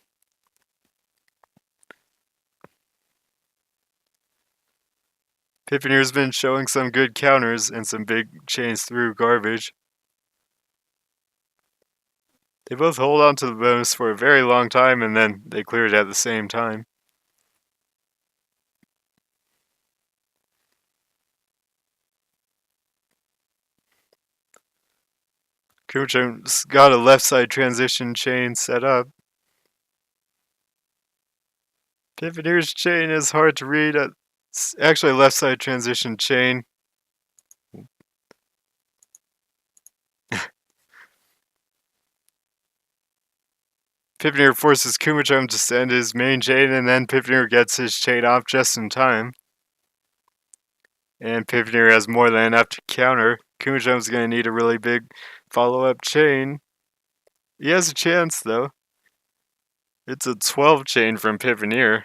Piponeer's been showing some good counters and some big chains through garbage. They both hold on to the bonus for a very long time, and then they clear it at the same time. Kumachom's got a left side transition chain set up. Piponeer's chain is hard to read. It's actually a left side transition chain. Piponeer forces Kumachom to send his main chain, and then Piponeer gets his chain off just in time. And Piponeer has more than enough to counter. Kumachom's going to need a really big follow-up chain. He has a chance, though. It's a 12 chain from Piponeer.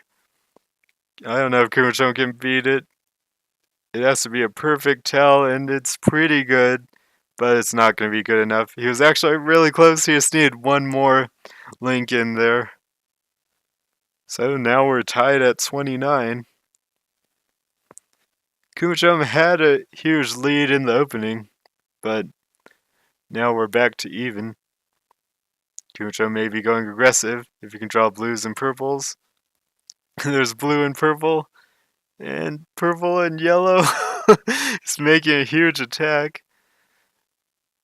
I don't know if Kumachom can beat it. It has to be a perfect tell, and it's pretty good, but it's not going to be good enough. He was actually really close. He just needed one more link in there. So now we're tied at 29. Kumachom had a huge lead in the opening, but now we're back to even. Kumachom may be going aggressive if you can draw blues and purples. There's blue and purple and yellow. He's making a huge attack.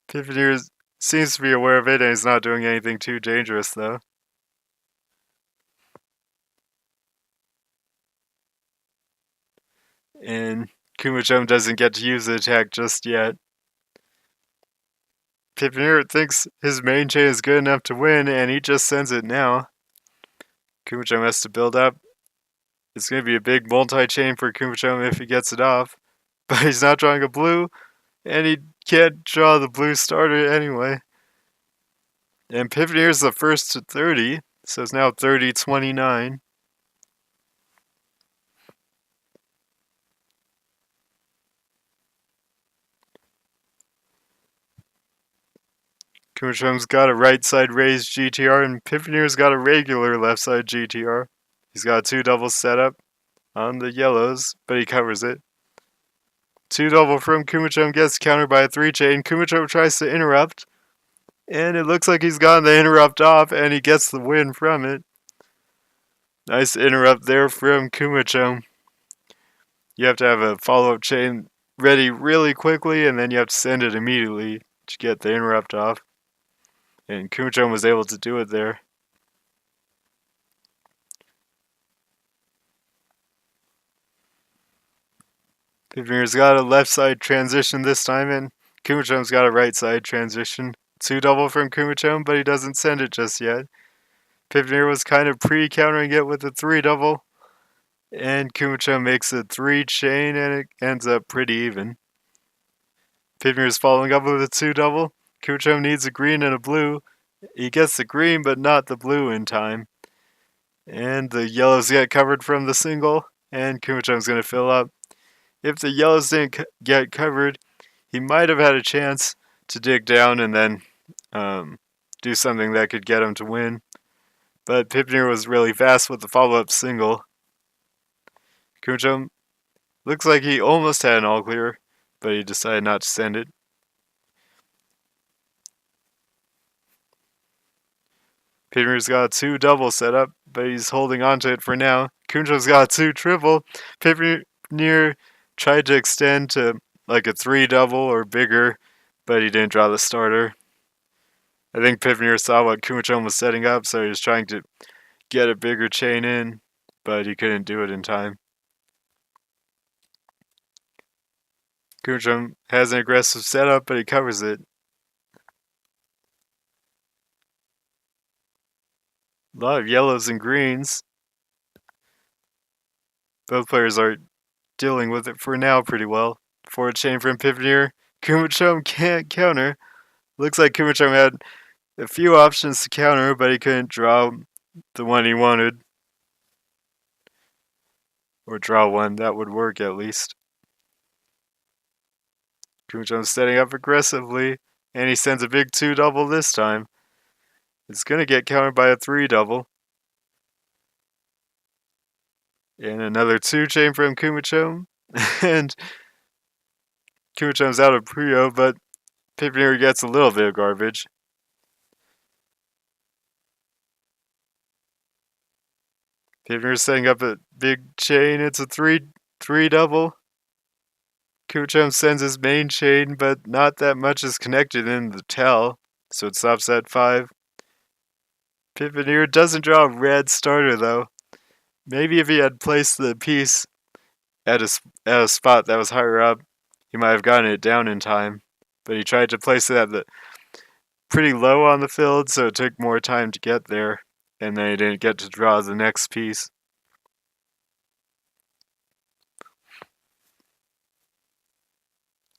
Piponeer seems to be aware of it, and he's not doing anything too dangerous, though. And Kumachom doesn't get to use the attack just yet. Piponeer thinks his main chain is good enough to win, and he just sends it now. Kumachom has to build up. It's going to be a big multi-chain for Kumachom if he gets it off. But he's not drawing a blue, and he can't draw the blue starter anyway. And Piponeer's the first to 30, so it's now 30-29. Kumachom's got a right side raised GTR, and Piponeer's got a regular left side GTR. He's got 2 doubles set up on the yellows, but he covers it. 2 double from Kumachom gets countered by a 3 chain. Kumachom tries to interrupt, and it looks like he's gotten the interrupt off, and he gets the win from it. Nice interrupt there from Kumachom. You have to have a follow-up chain ready really quickly, and then you have to send it immediately to get the interrupt off. And Kumachom was able to do it there. Piponeer's got a left side transition this time, and Kumachom's got a right side transition. 2 double from Kumachom, but he doesn't send it just yet. Piponeer was kind of pre-countering it with a 3 double, and Kumachom makes a 3 chain, and it ends up pretty even. Piponeer's following up with a 2 double. Kumachom needs a green and a blue. He gets the green, but not the blue in time. And the yellows get covered from the single, and Kumachom's going to fill up. If the yellows didn't get covered, he might have had a chance to dig down and then do something that could get him to win. But Piponeer was really fast with the follow-up single. Kumachom looks like he almost had an all clear, but he decided not to send it. Piponeer's got a 2 double set up, but he's holding on to it for now. Kumachom's got a 2 triple. Piponeer tried to extend to like a 3 double or bigger, but he didn't draw the starter. I think Piponeer saw what Kumachom was setting up, so he was trying to get a bigger chain in, but he couldn't do it in time. Kumachom has an aggressive setup, but he covers it. A lot of yellows and greens. Both players are dealing with it for now pretty well. Forward chain from Piponeer. Kumachom can't counter. Looks like Kumachom had a few options to counter, but he couldn't draw the one he wanted. Or draw one, that would work at least. Kumachom's setting up aggressively, and he sends a big 2 double this time. It's going to get countered by a 3 double. And another 2 chain from Kumachom. And Kumachom's out of Puyo, but Piponeer gets a little bit of garbage. Piponeer's setting up a big chain. It's a 3 double. Kumachom sends his main chain, but not that much is connected in the tell, so it stops at 5. Piponeer doesn't draw a red starter though. Maybe if he had placed the piece at a spot that was higher up, he might have gotten it down in time. But he tried to place it at the pretty low on the field, so it took more time to get there, and then he didn't get to draw the next piece.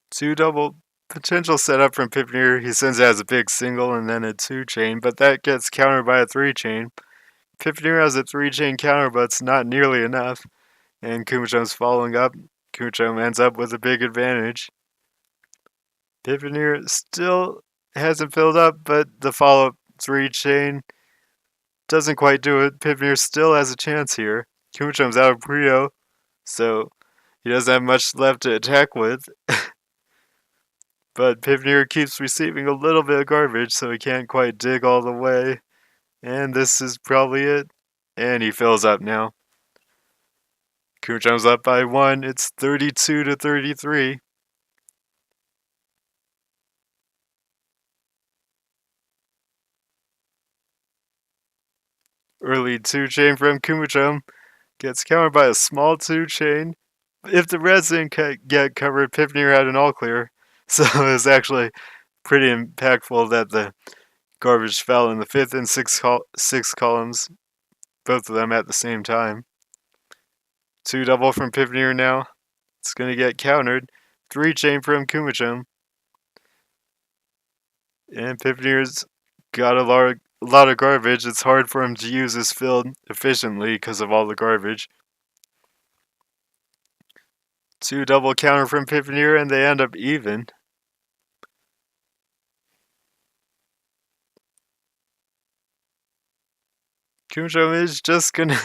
Two double potential setup from Piponeer. He sends it as a big single and then a 2 chain, but that gets countered by a 3 chain. Piponeer has a 3 chain counter, but it's not nearly enough. And Kumachom's following up. Kumachom ends up with a big advantage. Piponeer still hasn't filled up, but the follow-up 3 chain doesn't quite do it. Piponeer still has a chance here. Kumachom's out of Puyo, so he doesn't have much left to attack with. But Piponeer keeps receiving a little bit of garbage, so he can't quite dig all the way. And this is probably it. And he fills up now. Kumachom's up by 1. It's 32-33. Early 2 chain from kumachom gets countered by a small 2 chain. If the reds didn't get covered, piponeer had an all clear. So it was actually pretty impactful that the garbage fell in the fifth and sixth columns, both of them at the same time. 2 double from piponeer now. It's going to get countered. 3 chain from kumachom. And piponeer's got a lot of garbage. It's hard for him to use his field efficiently because of all the garbage. 2 double counter from piponeer, and they end up even. Kumachom is just gonna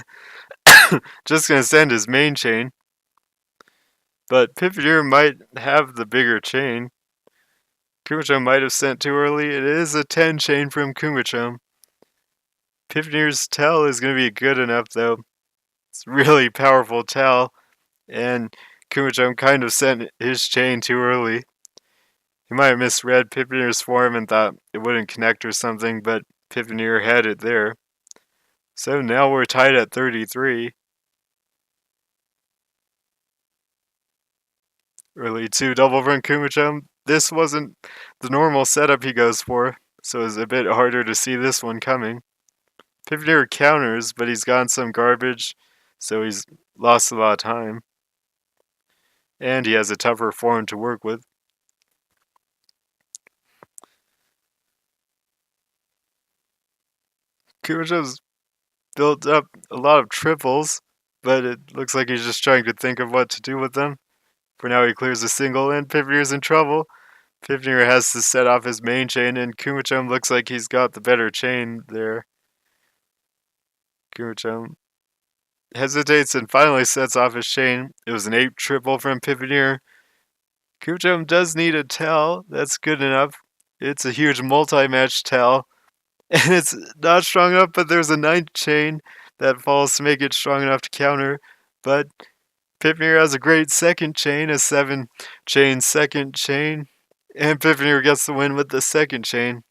send his main chain, but piponeer might have the bigger chain. Kumachom might have sent too early. It is a 10 chain from kumachom. Piponeer's tell is gonna be good enough though. It's really powerful tell, and kumachom kind of sent his chain too early. He might have misread piponeer's form and thought it wouldn't connect or something, but piponeer had it there. So now we're tied at 33. Early 2 double from kumachom. This wasn't the normal setup he goes for, so it's a bit harder to see this one coming. Piponeer counters, but he's gotten some garbage, so he's lost a lot of time. And he has a tougher form to work with. Kumachom's built up a lot of triples, but it looks like he's just trying to think of what to do with them. For now, he clears a single, and Piponeer's in trouble. Piponeer has to set off his main chain, and kumachom looks like he's got the better chain there. Kumachom hesitates and finally sets off his chain. It was an 8 triple from piponeer. Kumachom does need a tell. That's good enough. It's a huge multi-match tell. And it's not strong enough, but there's a 9th chain that falls to make it strong enough to counter. But piponeer has a great second chain, a 7-chain second chain. And piponeer gets the win with the second chain.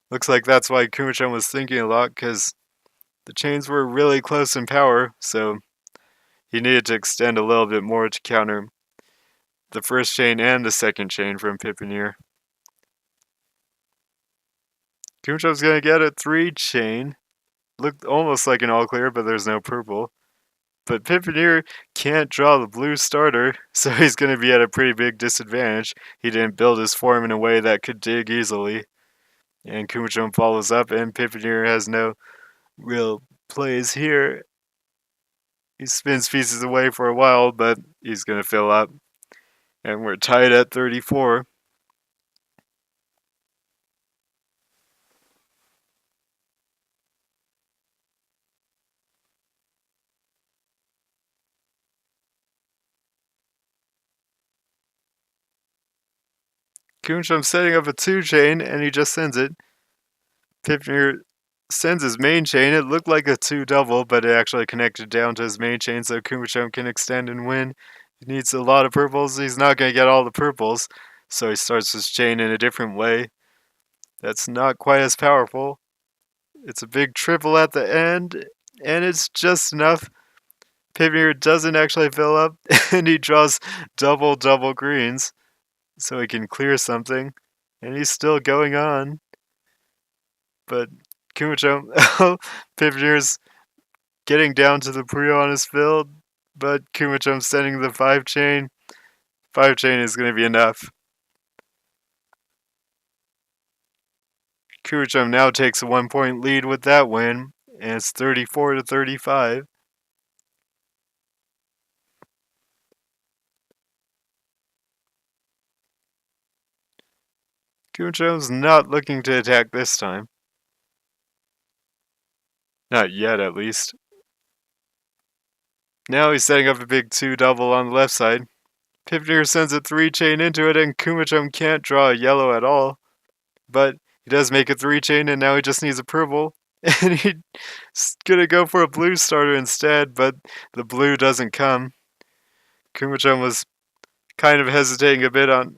Looks like that's why kumachom was thinking a lot, because the chains were really close in power, so he needed to extend a little bit more to counter the first chain and the second chain from piponeer. Kumachom's going to get a 3-chain. Looked almost like an all clear, but there's no purple. But piponeer can't draw the blue starter, so he's going to be at a pretty big disadvantage. He didn't build his form in a way that could dig easily. And kumachom follows up, and piponeer has no real plays here. He spins pieces away for a while, but he's going to fill up. And we're tied at 34. Kumachom's setting up a 2-chain, and he just sends it. Piponeer sends his main chain. It looked like a 2 double, but it actually connected down to his main chain, so kumachom can extend and win. He needs a lot of purples. He's not going to get all the purples, so he starts his chain in a different way. That's not quite as powerful. It's a big triple at the end, and it's just enough. Piponeer doesn't actually fill up, and he draws double greens, so he can clear something, and he's still going on. But kumachom, piponeer's getting down to the Puyo on his field, but kumachom sending the 5-chain. 5-chain is going to be enough. Kumachom now takes a 1-point lead with that win, and it's 34-35. Kumachom's not looking to attack this time. Not yet, at least. Now he's setting up a big 2-double on the left side. Piponeer sends a 3-chain into it, and kumachom can't draw a yellow at all. But he does make a 3-chain, and now he just needs a purple. And he's gonna go for a blue starter instead, but the blue doesn't come. Kumachom was kind of hesitating a bit on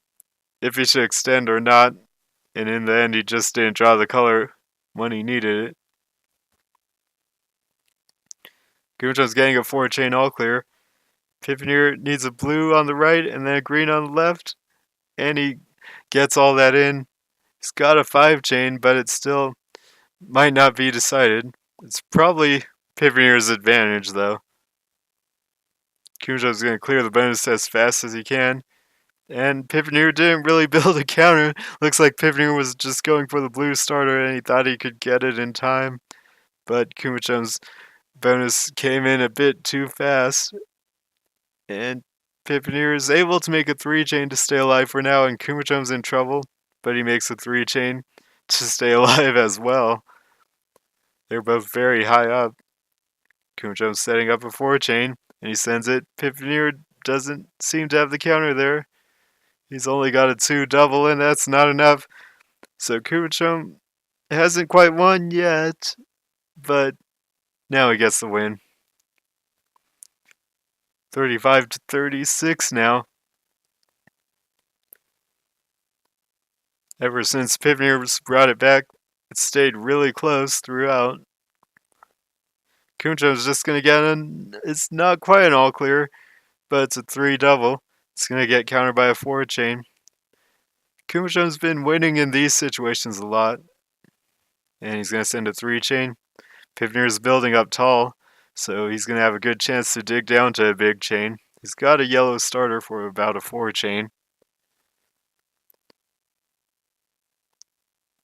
if he should extend or not, and in the end he just didn't draw the color when he needed it. Kumachom's getting a 4-chain all clear. Piponeer needs a blue on the right and then a green on the left, and he gets all that in. He's got a 5-chain, but it still might not be decided. It's probably Piponeer's advantage, though. Kumachom's going to clear the bonus as fast as he can. And Piponeer didn't really build a counter. Looks like Piponeer was just going for the blue starter and he thought he could get it in time. But Kumachom's bonus came in a bit too fast. And Piponeer is able to make a 3-chain to stay alive for now, and Kumachom's in trouble. But he makes a 3-chain to stay alive as well. They're both very high up. Kumachom's setting up a 4-chain, and he sends it. Piponeer doesn't seem to have the counter there. He's only got a 2 double, and that's not enough. So Kumachom hasn't quite won yet, but now he gets the win. 35 to 36 now. Ever since Piponeer brought it back, it stayed really close throughout. Kumachom's just going to get it's not quite an all clear, but it's a 3 double. It's going to get countered by a 4-chain. Kumachom's been winning in these situations a lot. And he's going to send a 3-chain. Piponeer's building up tall, so he's going to have a good chance to dig down to a big chain. He's got a yellow starter for about a 4-chain.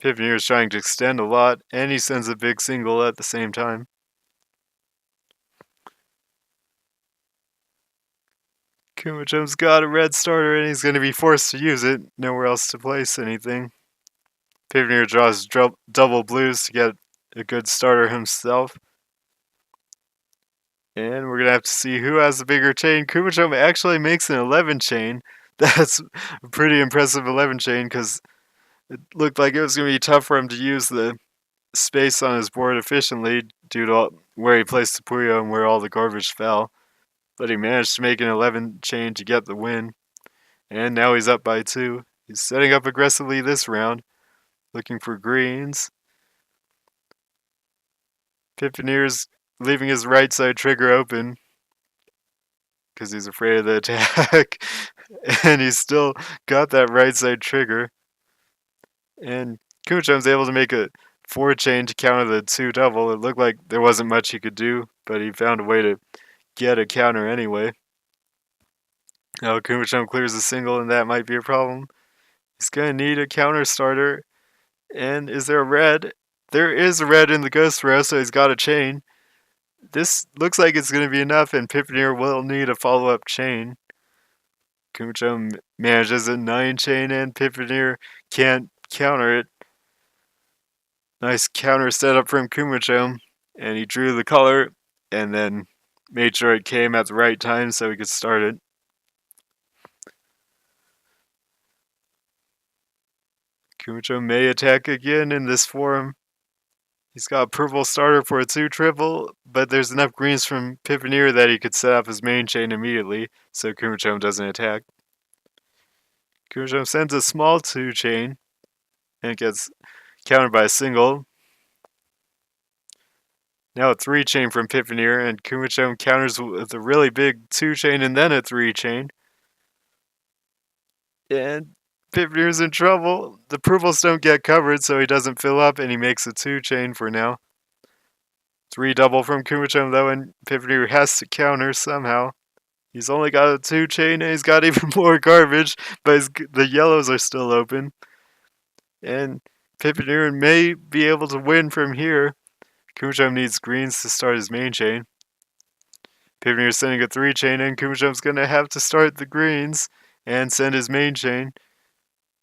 Piponeer's trying to extend a lot, and he sends a big single at the same time. Kumachom's got a red starter, and he's going to be forced to use it. Nowhere else to place anything. Piponeer draws double blues to get a good starter himself. And we're going to have to see who has the bigger chain. Kumachom actually makes an 11-chain. That's a pretty impressive 11-chain because it looked like it was going to be tough for him to use the space on his board efficiently due to where he placed the Puyo and where all the garbage fell. But he managed to make an 11-chain to get the win. And now he's up by 2. He's setting up aggressively this round, looking for greens. Piponeer's leaving his right side trigger open because he's afraid of the attack. And he's still got that right side trigger. And Kumachom's able to make a 4-chain to counter the 2 double. It looked like there wasn't much he could do, but he found a way to get a counter anyway. Now Kumachom clears a single, and that might be a problem. He's going to need a counter starter. And is there a red? There is a red in the ghost row, so he's got a chain. This looks like it's going to be enough, and Piponeer will need a follow-up chain. Kumachom manages a 9-chain, and Piponeer can't counter it. Nice counter setup from Kumachom, and he drew the color, and then made sure it came at the right time so he could start it. Kumachom may attack again in this form. He's got a purple starter for a 2 triple, but there's enough greens from Piponeer that he could set up his main chain immediately, so Kumachom doesn't attack. Kumachom sends a small 2-chain, and it gets countered by a single. Now a 3-chain from Piponeer, and Kumachom counters with a really big 2-chain and then a 3-chain. And Piponeer's in trouble. The purples don't get covered, so he doesn't fill up, and he makes a 2-chain for now. 3 double from Kumachom, though, and Piponeer has to counter somehow. He's only got a 2-chain, and he's got even more garbage, but the yellows are still open. And Piponeer may be able to win from here. Kumachom needs greens to start his main chain. Piponeer's sending a 3-chain, and Kumachom's going to have to start the greens and send his main chain.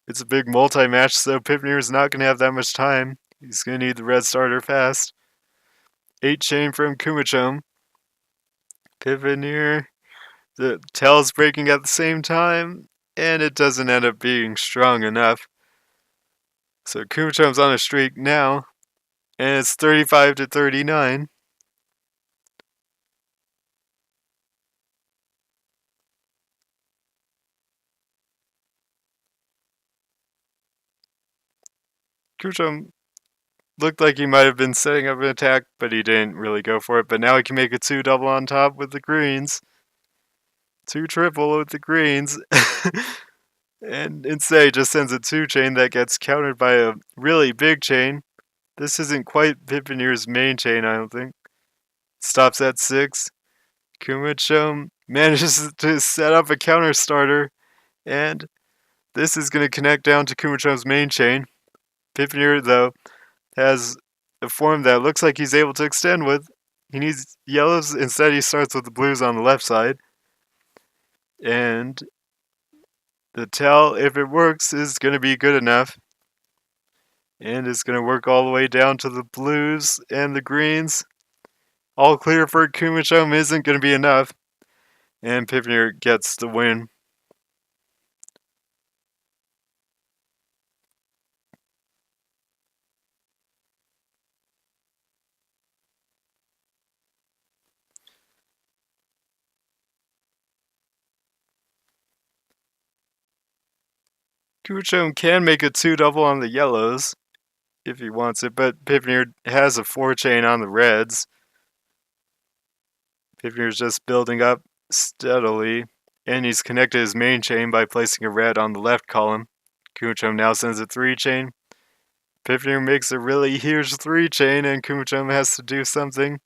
It's a big multi-match, so Piponeer's not going to have that much time. He's going to need the red starter fast. 8-chain from Kumachom. Piponeer, the tail's breaking at the same time, and it doesn't end up being strong enough. So Kumachom's on a streak now, and it's 35 to 39. Kumachom looked like he might have been setting up an attack, but he didn't really go for it. But now he can make a 2 double on top with the greens. 2 triple with the greens. And instead he just sends a 2 chain that gets countered by a really big chain. This isn't quite piponeer's main chain, I don't think. Stops at 6. Kumachom manages to set up a counter starter, and this is going to connect down to Kumachom's main chain. Piponeer, though, has a form that looks like he's able to extend with. He needs yellows, instead he starts with the blues on the left side. And the tell, if it works, is going to be good enough. And it's going to work all the way down to the blues and the greens. All clear for Kumachom isn't going to be enough. And Piponeer gets the win. Kumachom can make a 2 double on the yellows if he wants it, but Piponeer has a 4 chain on the reds. Piponeer's just building up steadily, and he's connected his main chain by placing a red on the left column. Kumachom now sends a 3 chain. Piponeer makes a really huge 3 chain, and Kumachom has to do something.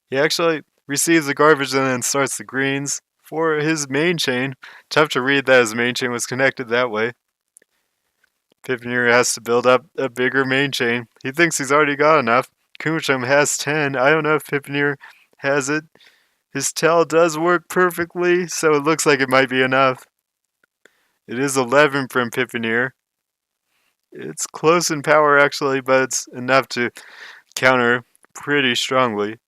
He actually receives the garbage and then starts the greens for his main chain. Tough to read that his main chain was connected that way. Piponeer has to build up a bigger main chain. He thinks he's already got enough. Kumachom has 10. I don't know if Piponeer has it. His tell does work perfectly, so it looks like it might be enough. It is 11 from Piponeer. It's close in power actually, but it's enough to counter pretty strongly.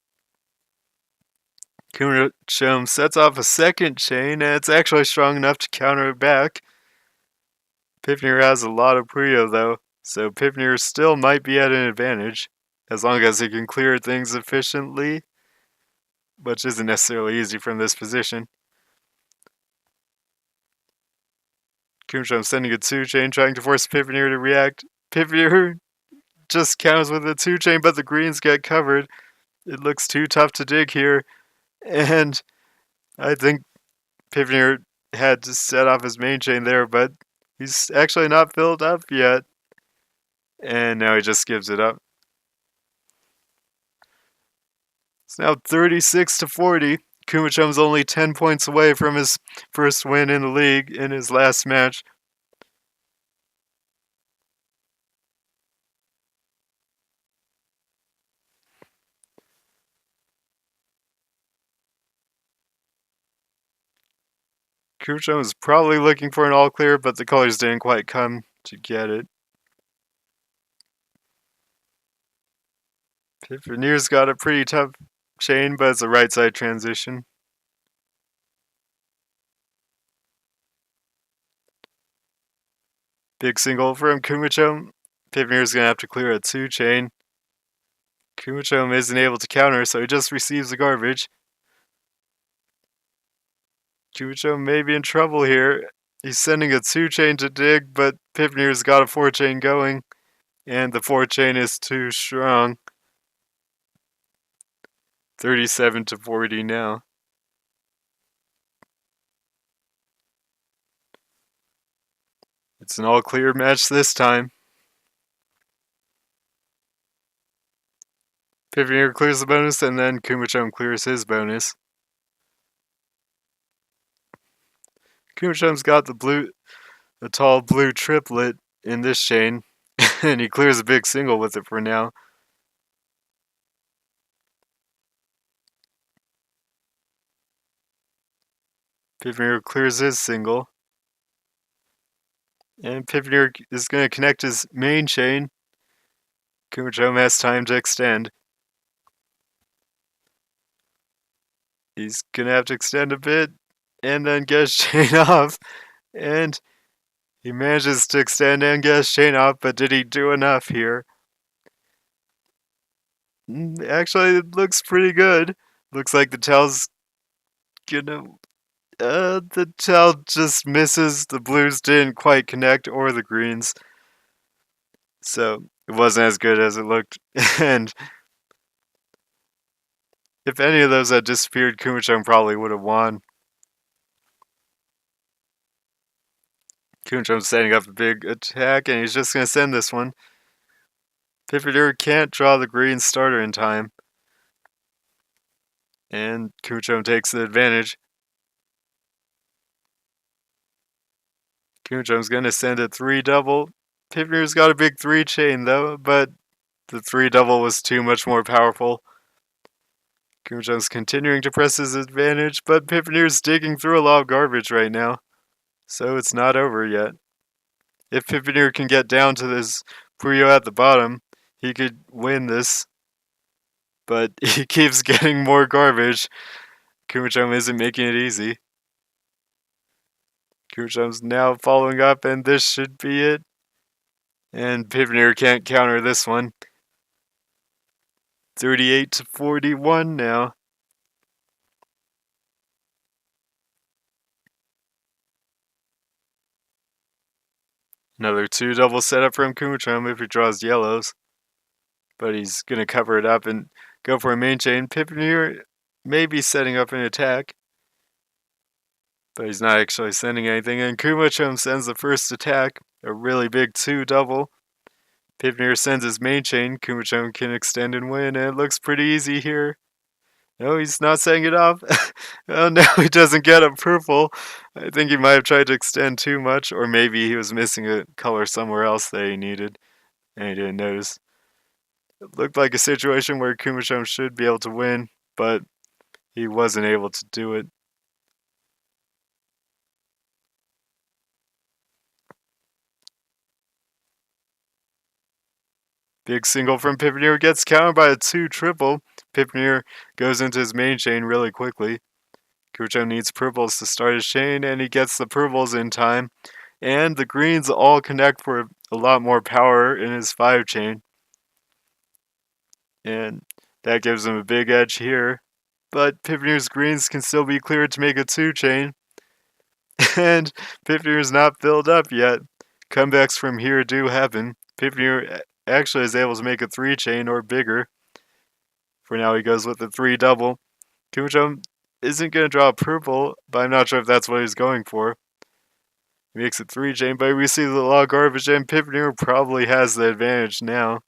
Kumachom sets off a second chain, and it's actually strong enough to counter it back. Piponeer has a lot of Puyo though, so Piponeer still might be at an advantage, as long as he can clear things efficiently, which isn't necessarily easy from this position. Kumachom sending a 2 chain, trying to force Piponeer to react. Piponeer just counters with a 2 chain, but the greens get covered. It looks too tough to dig here, and I think Piponeer had to set off his main chain there, but he's actually not filled up yet. And now he just gives it up. It's now 36-40. Kumachom's only 10 points away from his first win in the league in his last match. Kumachom is probably looking for an all clear, but the colors didn't quite come to get it. Piponeer's got a pretty tough chain, but it's a right side transition. Big single from Kumachom. Piponeer's gonna have to clear a 2 chain. Kumachom isn't able to counter, so he just receives the garbage. Kumachom may be in trouble here. He's sending a 2 chain to dig, but Piponeer's got a 4 chain going, and the 4 chain is too strong. 37-40 now. It's an all clear match this time. Piponeer clears the bonus, and then Kumachom clears his bonus. Kumachom's got a tall blue triplet in this chain, and he clears a big single with it for now. Piponeer clears his single. And Piponeer is going to connect his main chain. Kumachom has time to extend. He's going to have to extend a bit and then get his chain off. And he manages to extend and get his chain off, but did he do enough here? Actually, it looks pretty good. Looks like the tell's gonna... the tell just misses. The blues didn't quite connect, or the greens. So It wasn't as good as it looked, and if any of those had disappeared, Kumachom probably would have won. Kumachom's setting up a big attack, and he's just going to send this one. Piponeer can't draw the green starter in time, and Kumachom takes the advantage. Kumachom's going to send a 3 double. Piponeer's got a big 3 chain though, but the 3 double was too much more powerful. Kumachom's continuing to press his advantage, but Piponeer's digging through a lot of garbage right now, so it's not over yet. If Piponeer can get down to this Puyo at the bottom, he could win this, but he keeps getting more garbage. Kumachom isn't making it easy. Kumachom's now following up, and this should be it. And Piponeer can't counter this one. 38 to 41 now. Another 2 double setup from Kumachom if he draws yellows. But he's going to cover it up and go for a main chain. Piponeer may be setting up an attack, but he's not actually sending anything. And Kumachom sends the first attack, a really big 2 double. Piponeer sends his main chain. Kumachom can extend and win, and it looks pretty easy here. No, he's not setting it off. Oh no, he doesn't get a purple. I think he might have tried to extend too much, or maybe he was missing a color somewhere else that he needed, and he didn't notice. It looked like a situation where Kumachom should be able to win, but he wasn't able to do it. Big single from Piponeer gets countered by a 2 triple. Piponeer goes into his main chain really quickly. Kumachom needs purples to start his chain, and he gets the purples in time. And the greens all connect for a lot more power in his 5 chain. And that gives him a big edge here. But Piponeer's greens can still be cleared to make a 2 chain. And Piponeer's not filled up yet. Comebacks from here do happen. Piponeer actually is able to make a 3 chain or bigger. For now, he goes with the 3 double. Kumachom isn't going to draw a purple, but I'm not sure if that's what he's going for. He makes a 3 chain, but we see the lot of garbage, and Piponeer probably has the advantage now.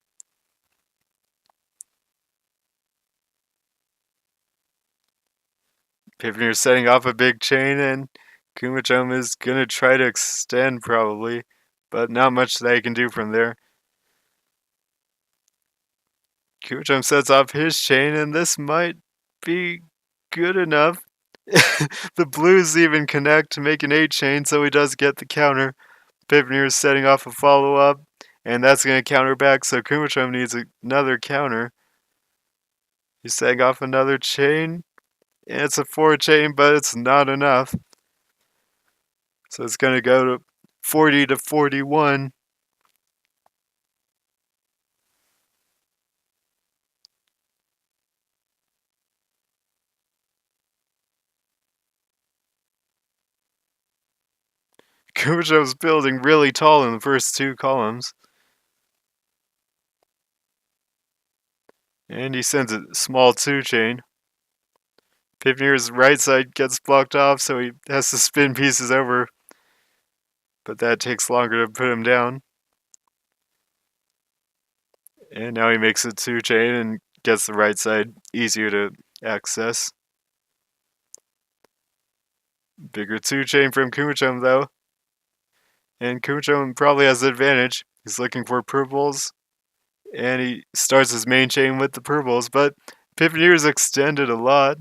Piponeer's setting off a big chain, and Kumachom is going to try to extend probably, but not much that he can do from there. Kumachom sets off his chain, and this might be good enough. The blues even connect to make an 8 chain, so he does get the counter. Piponeer is setting off a follow-up, and that's going to counter back, so Kumachom needs another counter. He's setting off another chain, and it's a 4 chain, but it's not enough. So it's going to go to 40 to 41. Kumachom's building really tall in the first 2 columns. And he sends a small 2 chain. Piponeer's right side gets blocked off, so he has to spin pieces over. But that takes longer to put him down. And now he makes a 2 chain and gets the right side easier to access. Bigger 2 chain from Kumachom though. And Kumachom probably has the advantage. He's looking for purples. And he starts his main chain with the purples, but Piponeer's extended a lot.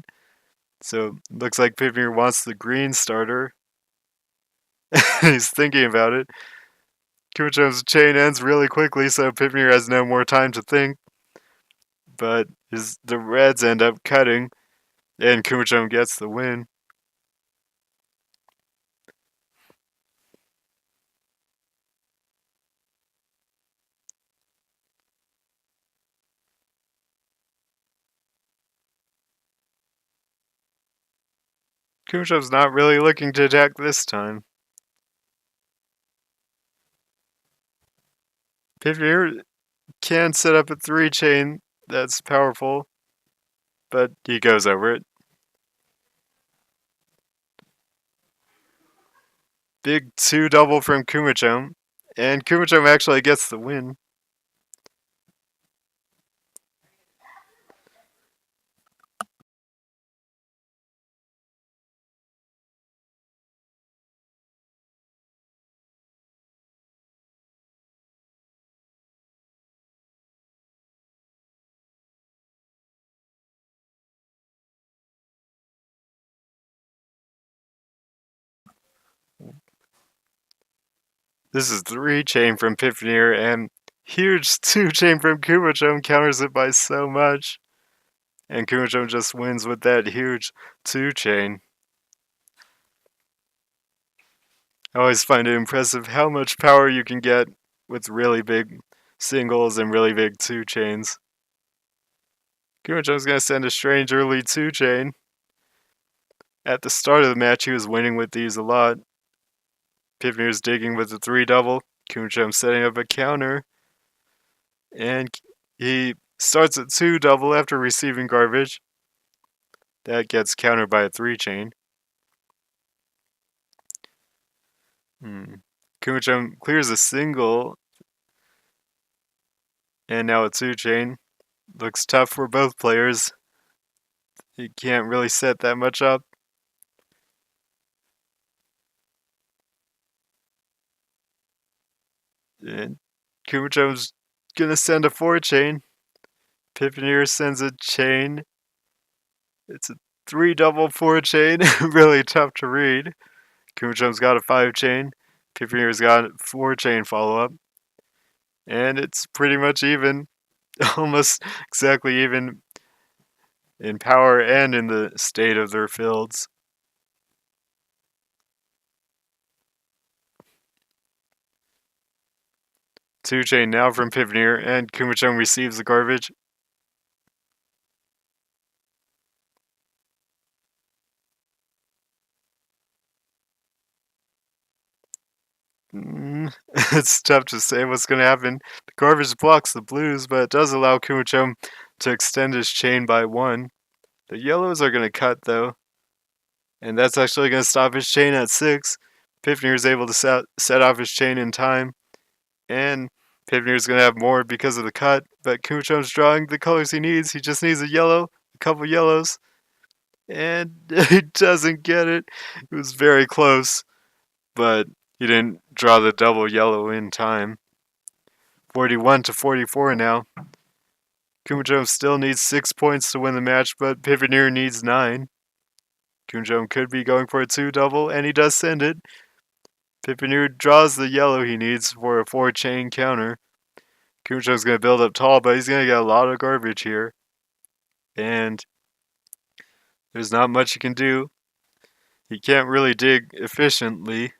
So looks like Piponeer wants the green starter. He's thinking about it. Kumachom's chain ends really quickly, so Piponeer has no more time to think. But the reds end up cutting, and Kumachom gets the win. Kumachom's not really looking to attack this time. Piponeer can set up a 3-chain that's powerful, but he goes over it. Big 2-double from Kumachom, and Kumachom actually gets the win. This is 3-chain from piponeer, and huge 2-chain from Kumachom counters it by so much. And Kumachom just wins with that huge 2-chain. I always find it impressive how much power you can get with really big singles and really big 2-chains. Kumachom's going to send a strange early 2-chain. At the start of the match, he was winning with these a lot. Piponeer's digging with the 3-double. Kumachom setting up a counter. And he starts at 2-double after receiving garbage. That gets countered by a 3-chain. Kumachom clears a single. And now a 2-chain. Looks tough for both players. He can't really set that much up. And Kumachom's gonna send a 4-chain. Piponeer sends a chain. It's a 3-double 4-chain. Really tough to read. Kumachom's got a 5-chain. Piponeer's got a 4-chain follow-up. And it's pretty much even. Almost exactly even in power and in the state of their fields. Two-chain now from Piponeer, and Kumachom receives the garbage. It's tough to say what's going to happen. The garbage blocks the blues, but it does allow Kumachom to extend his chain by 1. The yellows are going to cut, though. And that's actually going to stop his chain at 6. Piponeer is able to set off his chain in time. And Piponeer is going to have more because of the cut. But Kumachom's drawing the colors he needs. He just needs a yellow, a couple yellows. And he doesn't get it. It was very close. But he didn't draw the double yellow in time. 41 to 44 now. Kumachom still needs 6 points to win the match, but Piponeer needs 9. Kumachom could be going for a 2-double, and he does send it. Piponeer draws the yellow he needs for a 4-chain counter. Kumachom's going to build up tall, but he's going to get a lot of garbage here. And there's not much he can do. He can't really dig efficiently.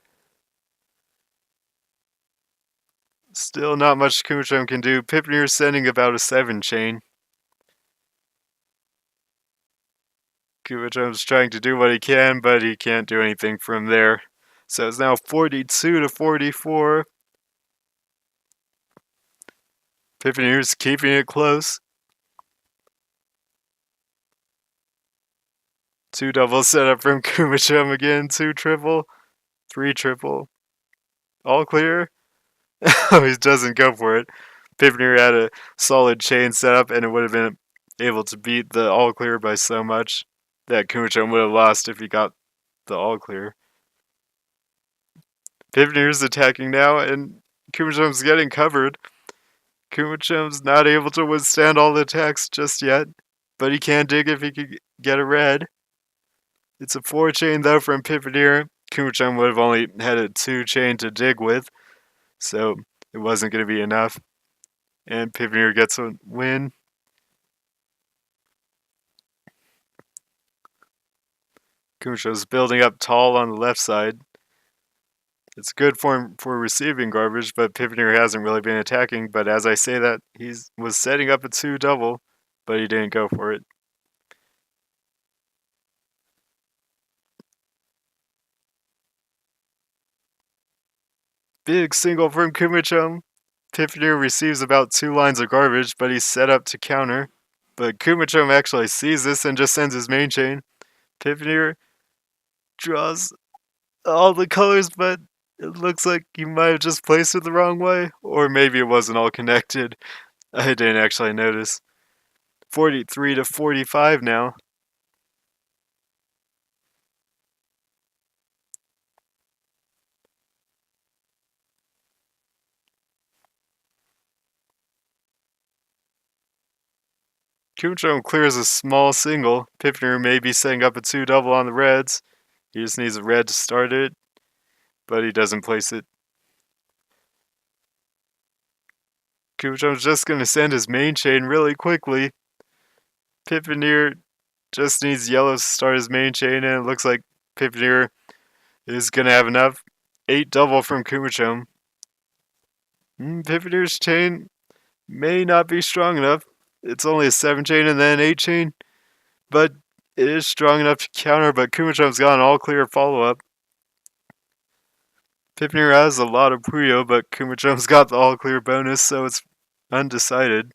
Still not much Kumachom can do. Piponeer's sending about a 7-chain. Kumachom's trying to do what he can, but he can't do anything from there. So it's now 42 to 44. Piponeer's keeping it close. 2-double setup from Kumachom again. 2-triple. 3-triple. All clear. Oh, he doesn't go for it. Piponeer had a solid chain setup, and it would have been able to beat the all clear by so much that Kumachom would have lost if he got the all clear. Piponeer's attacking now, and Kumachom's getting covered. Kumachom's not able to withstand all the attacks just yet, but he can dig if he could get a red. It's a 4-chain though from Piponeer. Kumachom would have only had a 2-chain to dig with, so it wasn't going to be enough. And Piponeer gets a win. Kumachom's building up tall on the left side. It's good for receiving garbage, but Piponeer hasn't really been attacking. But as I say that, he was setting up a 2-double, but he didn't go for it. Big single from Kumachom. Piponeer receives about 2 lines of garbage, but he's set up to counter. But Kumachom actually sees this and just sends his main chain. Piponeer draws all the colors, but it looks like he might have just placed it the wrong way. Or maybe it wasn't all connected. I didn't actually notice. 43 to 45 now. Kumachom clears a small single. Piponeer may be setting up a 2-double on the reds. He just needs a red to start it, but he doesn't place it. Kumachom's just going to send his main chain really quickly. Piponeer just needs yellow to start his main chain, and it looks like Piponeer is going to have enough. 8-double from Kumachom. Piponeer's chain may not be strong enough. It's only a 7-chain and then an 8-chain, but it is strong enough to counter, but Kumachom's got an all-clear follow-up. Piponeer has a lot of Puyo, but Kumachom's got the all-clear bonus, so it's undecided.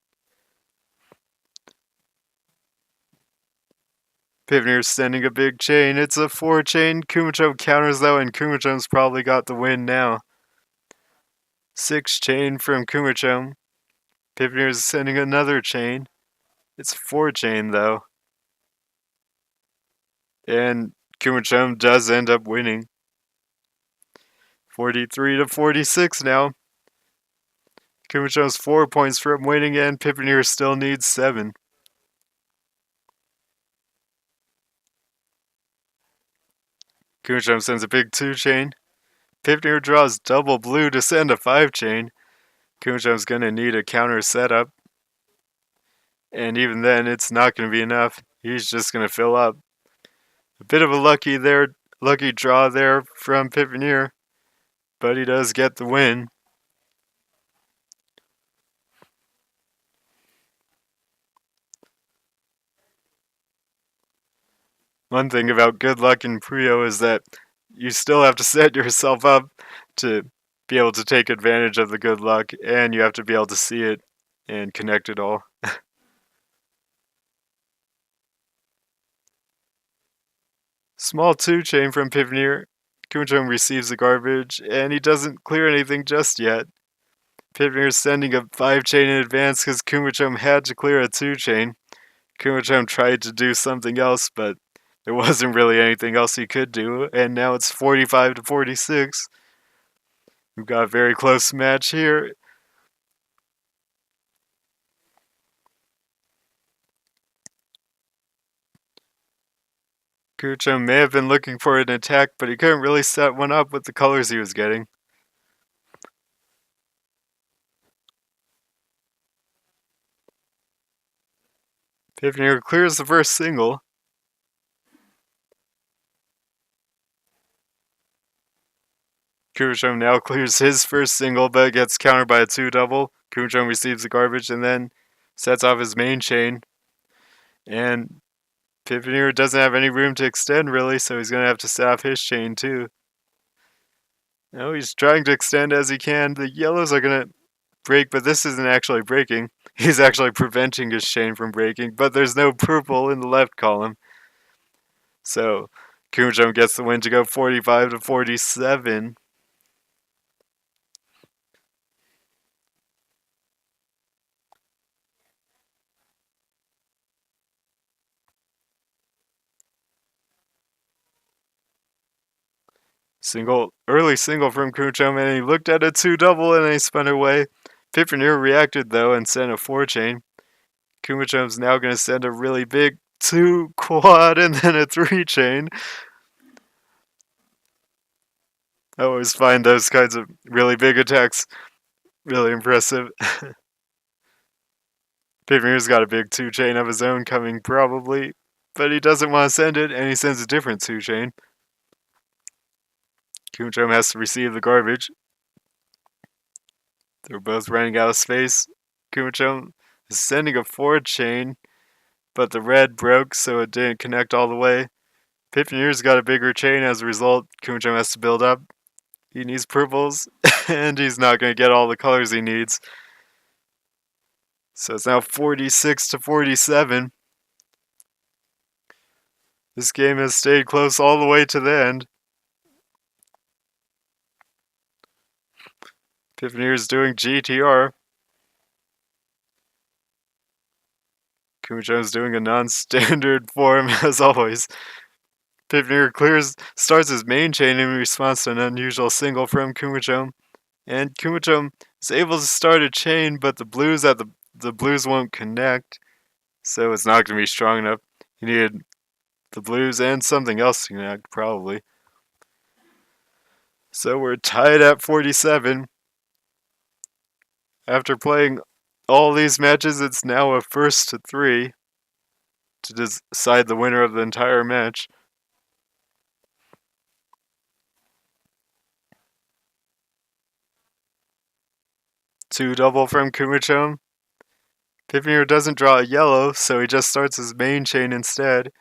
Piponeer's sending a big chain. It's a 4-chain. Kumachom counters though, and Kumachom's probably got the win now. 6-chain from Kumachom. Piponeer's sending another chain. It's 4-chain though. And Kumachom does end up winning. 43 to 46 now. Kumachom's 4 points from winning, and Piponeer still needs 7. Kumachom sends a big 2-chain. Piponeer draws double blue to send a 5-chain. Kumachom's going to need a counter setup. And even then, it's not going to be enough. He's just going to fill up. A bit of a lucky draw there from Piponeer, but he does get the win. One thing about good luck in Puyo is that you still have to set yourself up to be able to take advantage of the good luck, and you have to be able to see it and connect it all. Small 2-chain from Piponeer. Kumachom receives the garbage, and he doesn't clear anything just yet. Piponeer's sending a 5-chain in advance because Kumachom had to clear a 2-chain. Kumachom tried to do something else, but there wasn't really anything else he could do, and now it's 45 to 46. We've got a very close match here. Kumachom may have been looking for an attack, but he couldn't really set one up with the colors he was getting. Piponeer clears the first single. Kumachom now clears his first single, but gets countered by a 2-double. Kumachom receives the garbage and then sets off his main chain. And Piponeer doesn't have any room to extend really, so he's going to have to set off his chain too. No, he's trying to extend as he can. The yellows are going to break, but this isn't actually breaking. He's actually preventing his chain from breaking, but there's no purple in the left column. So Kumachom gets the win to go 45 to 47. Early single from Kumachom, and he looked at a 2-double and he spun away. Piponeer reacted though and sent a 4-chain. Kumachom's now going to send a really big 2-quad and then a 3-chain. I always find those kinds of really big attacks really impressive. Piponeer's got a big 2-chain of his own coming probably, but he doesn't want to send it, and he sends a different 2-chain. Kumachom has to receive the garbage. They're both running out of space. Kumachom is sending a 4-chain, but the red broke, so it didn't connect all the way. Piponeer's got a bigger chain as a result. Kumachom has to build up. He needs purples. and he's not going to get all the colors he needs. So it's now 46 to 47. This game has stayed close all the way to the end. Piponeer is doing GTR. Kumachom is doing a non-standard form as always. Piponeer starts his main chain in response to an unusual single from Kumachom. And Kumachom is able to start a chain, but the blues won't connect, so it's not going to be strong enough. He needed the blues and something else to connect, probably. So we're tied at 47. After playing all these matches, it's now a 1-3 to decide the winner of the entire match. Two double from Kumachom. Piponeer doesn't draw a yellow, so he just starts his main chain instead.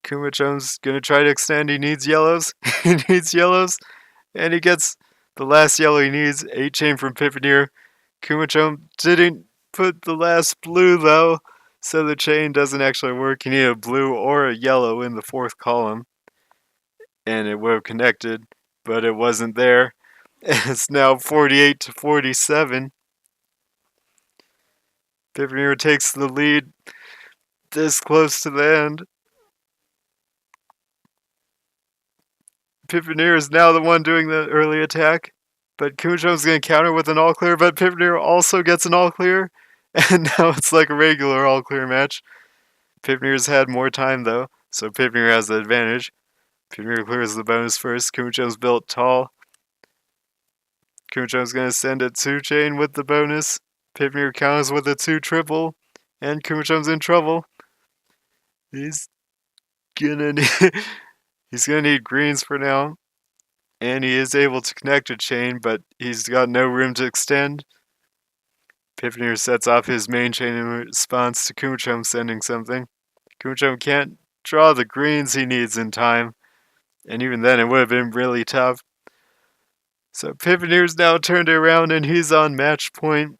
Kumachom's gonna try to extend. He needs yellows. He needs yellows. And he gets the last yellow he needs. 8 chain from Piponeer. Kumachom didn't put the last blue though, so the chain doesn't actually work. You need a blue or a yellow in the 4th column. And it would have connected, but it wasn't there. It's now 48 to 47. Piponeer takes the lead this close to the end. Piponeer is now the one doing the early attack, but Kumachom's going to counter with an all clear, but Piponeer also gets an all clear, and now it's like a regular all clear match. Piponeer's had more time though, so Piponeer has the advantage. Piponeer clears the bonus first. Kumachom's built tall. Kumachom's going to send a 2 chain with the bonus. Piponeer counters with a 2 triple, and Kumachom's in trouble. He's gonna need greens for now, and he is able to connect a chain, but he's got no room to extend. Piponeer sets off his main chain in response to Kumachom sending something. Kumachom can't draw the greens he needs in time, and even then it would have been really tough. So Piponeer's now turned it around and he's on match point.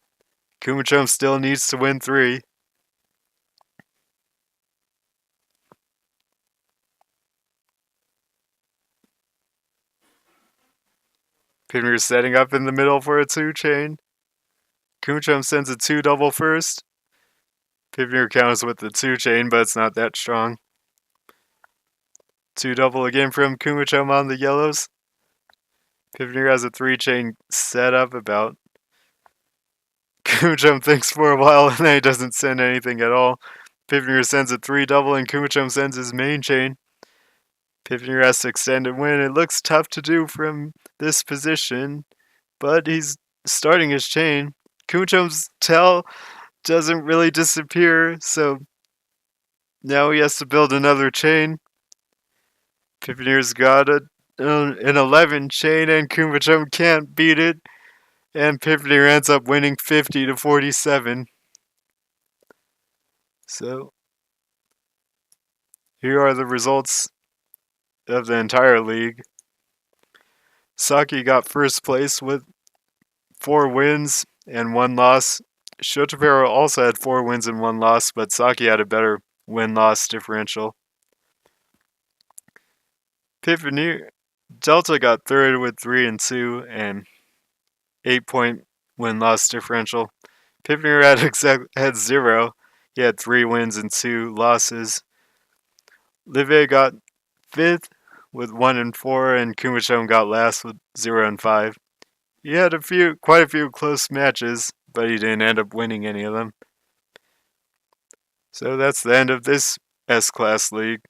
Kumachom still needs to win 3. Piponeer's setting up in the middle for a 2 chain. Kumachom sends a 2 double first. Piponeer counters with the 2 chain, but it's not that strong. 2 double again from Kumachom on the yellows. Piponeer has a 3 chain set up about. Kumachom thinks for a while and then he doesn't send anything at all. Piponeer sends a 3 double and Kumachom sends his main chain. Piponeer has to extend and win. It looks tough to do from this position, but he's starting his chain. Kumachom's tail doesn't really disappear, so now he has to build another chain. Piponeer's got an 11 chain and Kumachom can't beat it, and Piponeer ends up winning 50 to 47. So here are the results of the entire league. Saki got first place with 4 wins and 1 loss. Shotapero also had 4 wins and 1 loss, but Saki had a better win-loss differential. Piponeer Delta got third with 3 and 2 and 8-point win-loss differential. Piponeer had 0. He had 3 wins and 2 losses. Live got 5th with 1 and 4, and Kumachom got last with 0 and 5. He had quite a few close matches, but he didn't end up winning any of them. So that's the end of this S-Class League.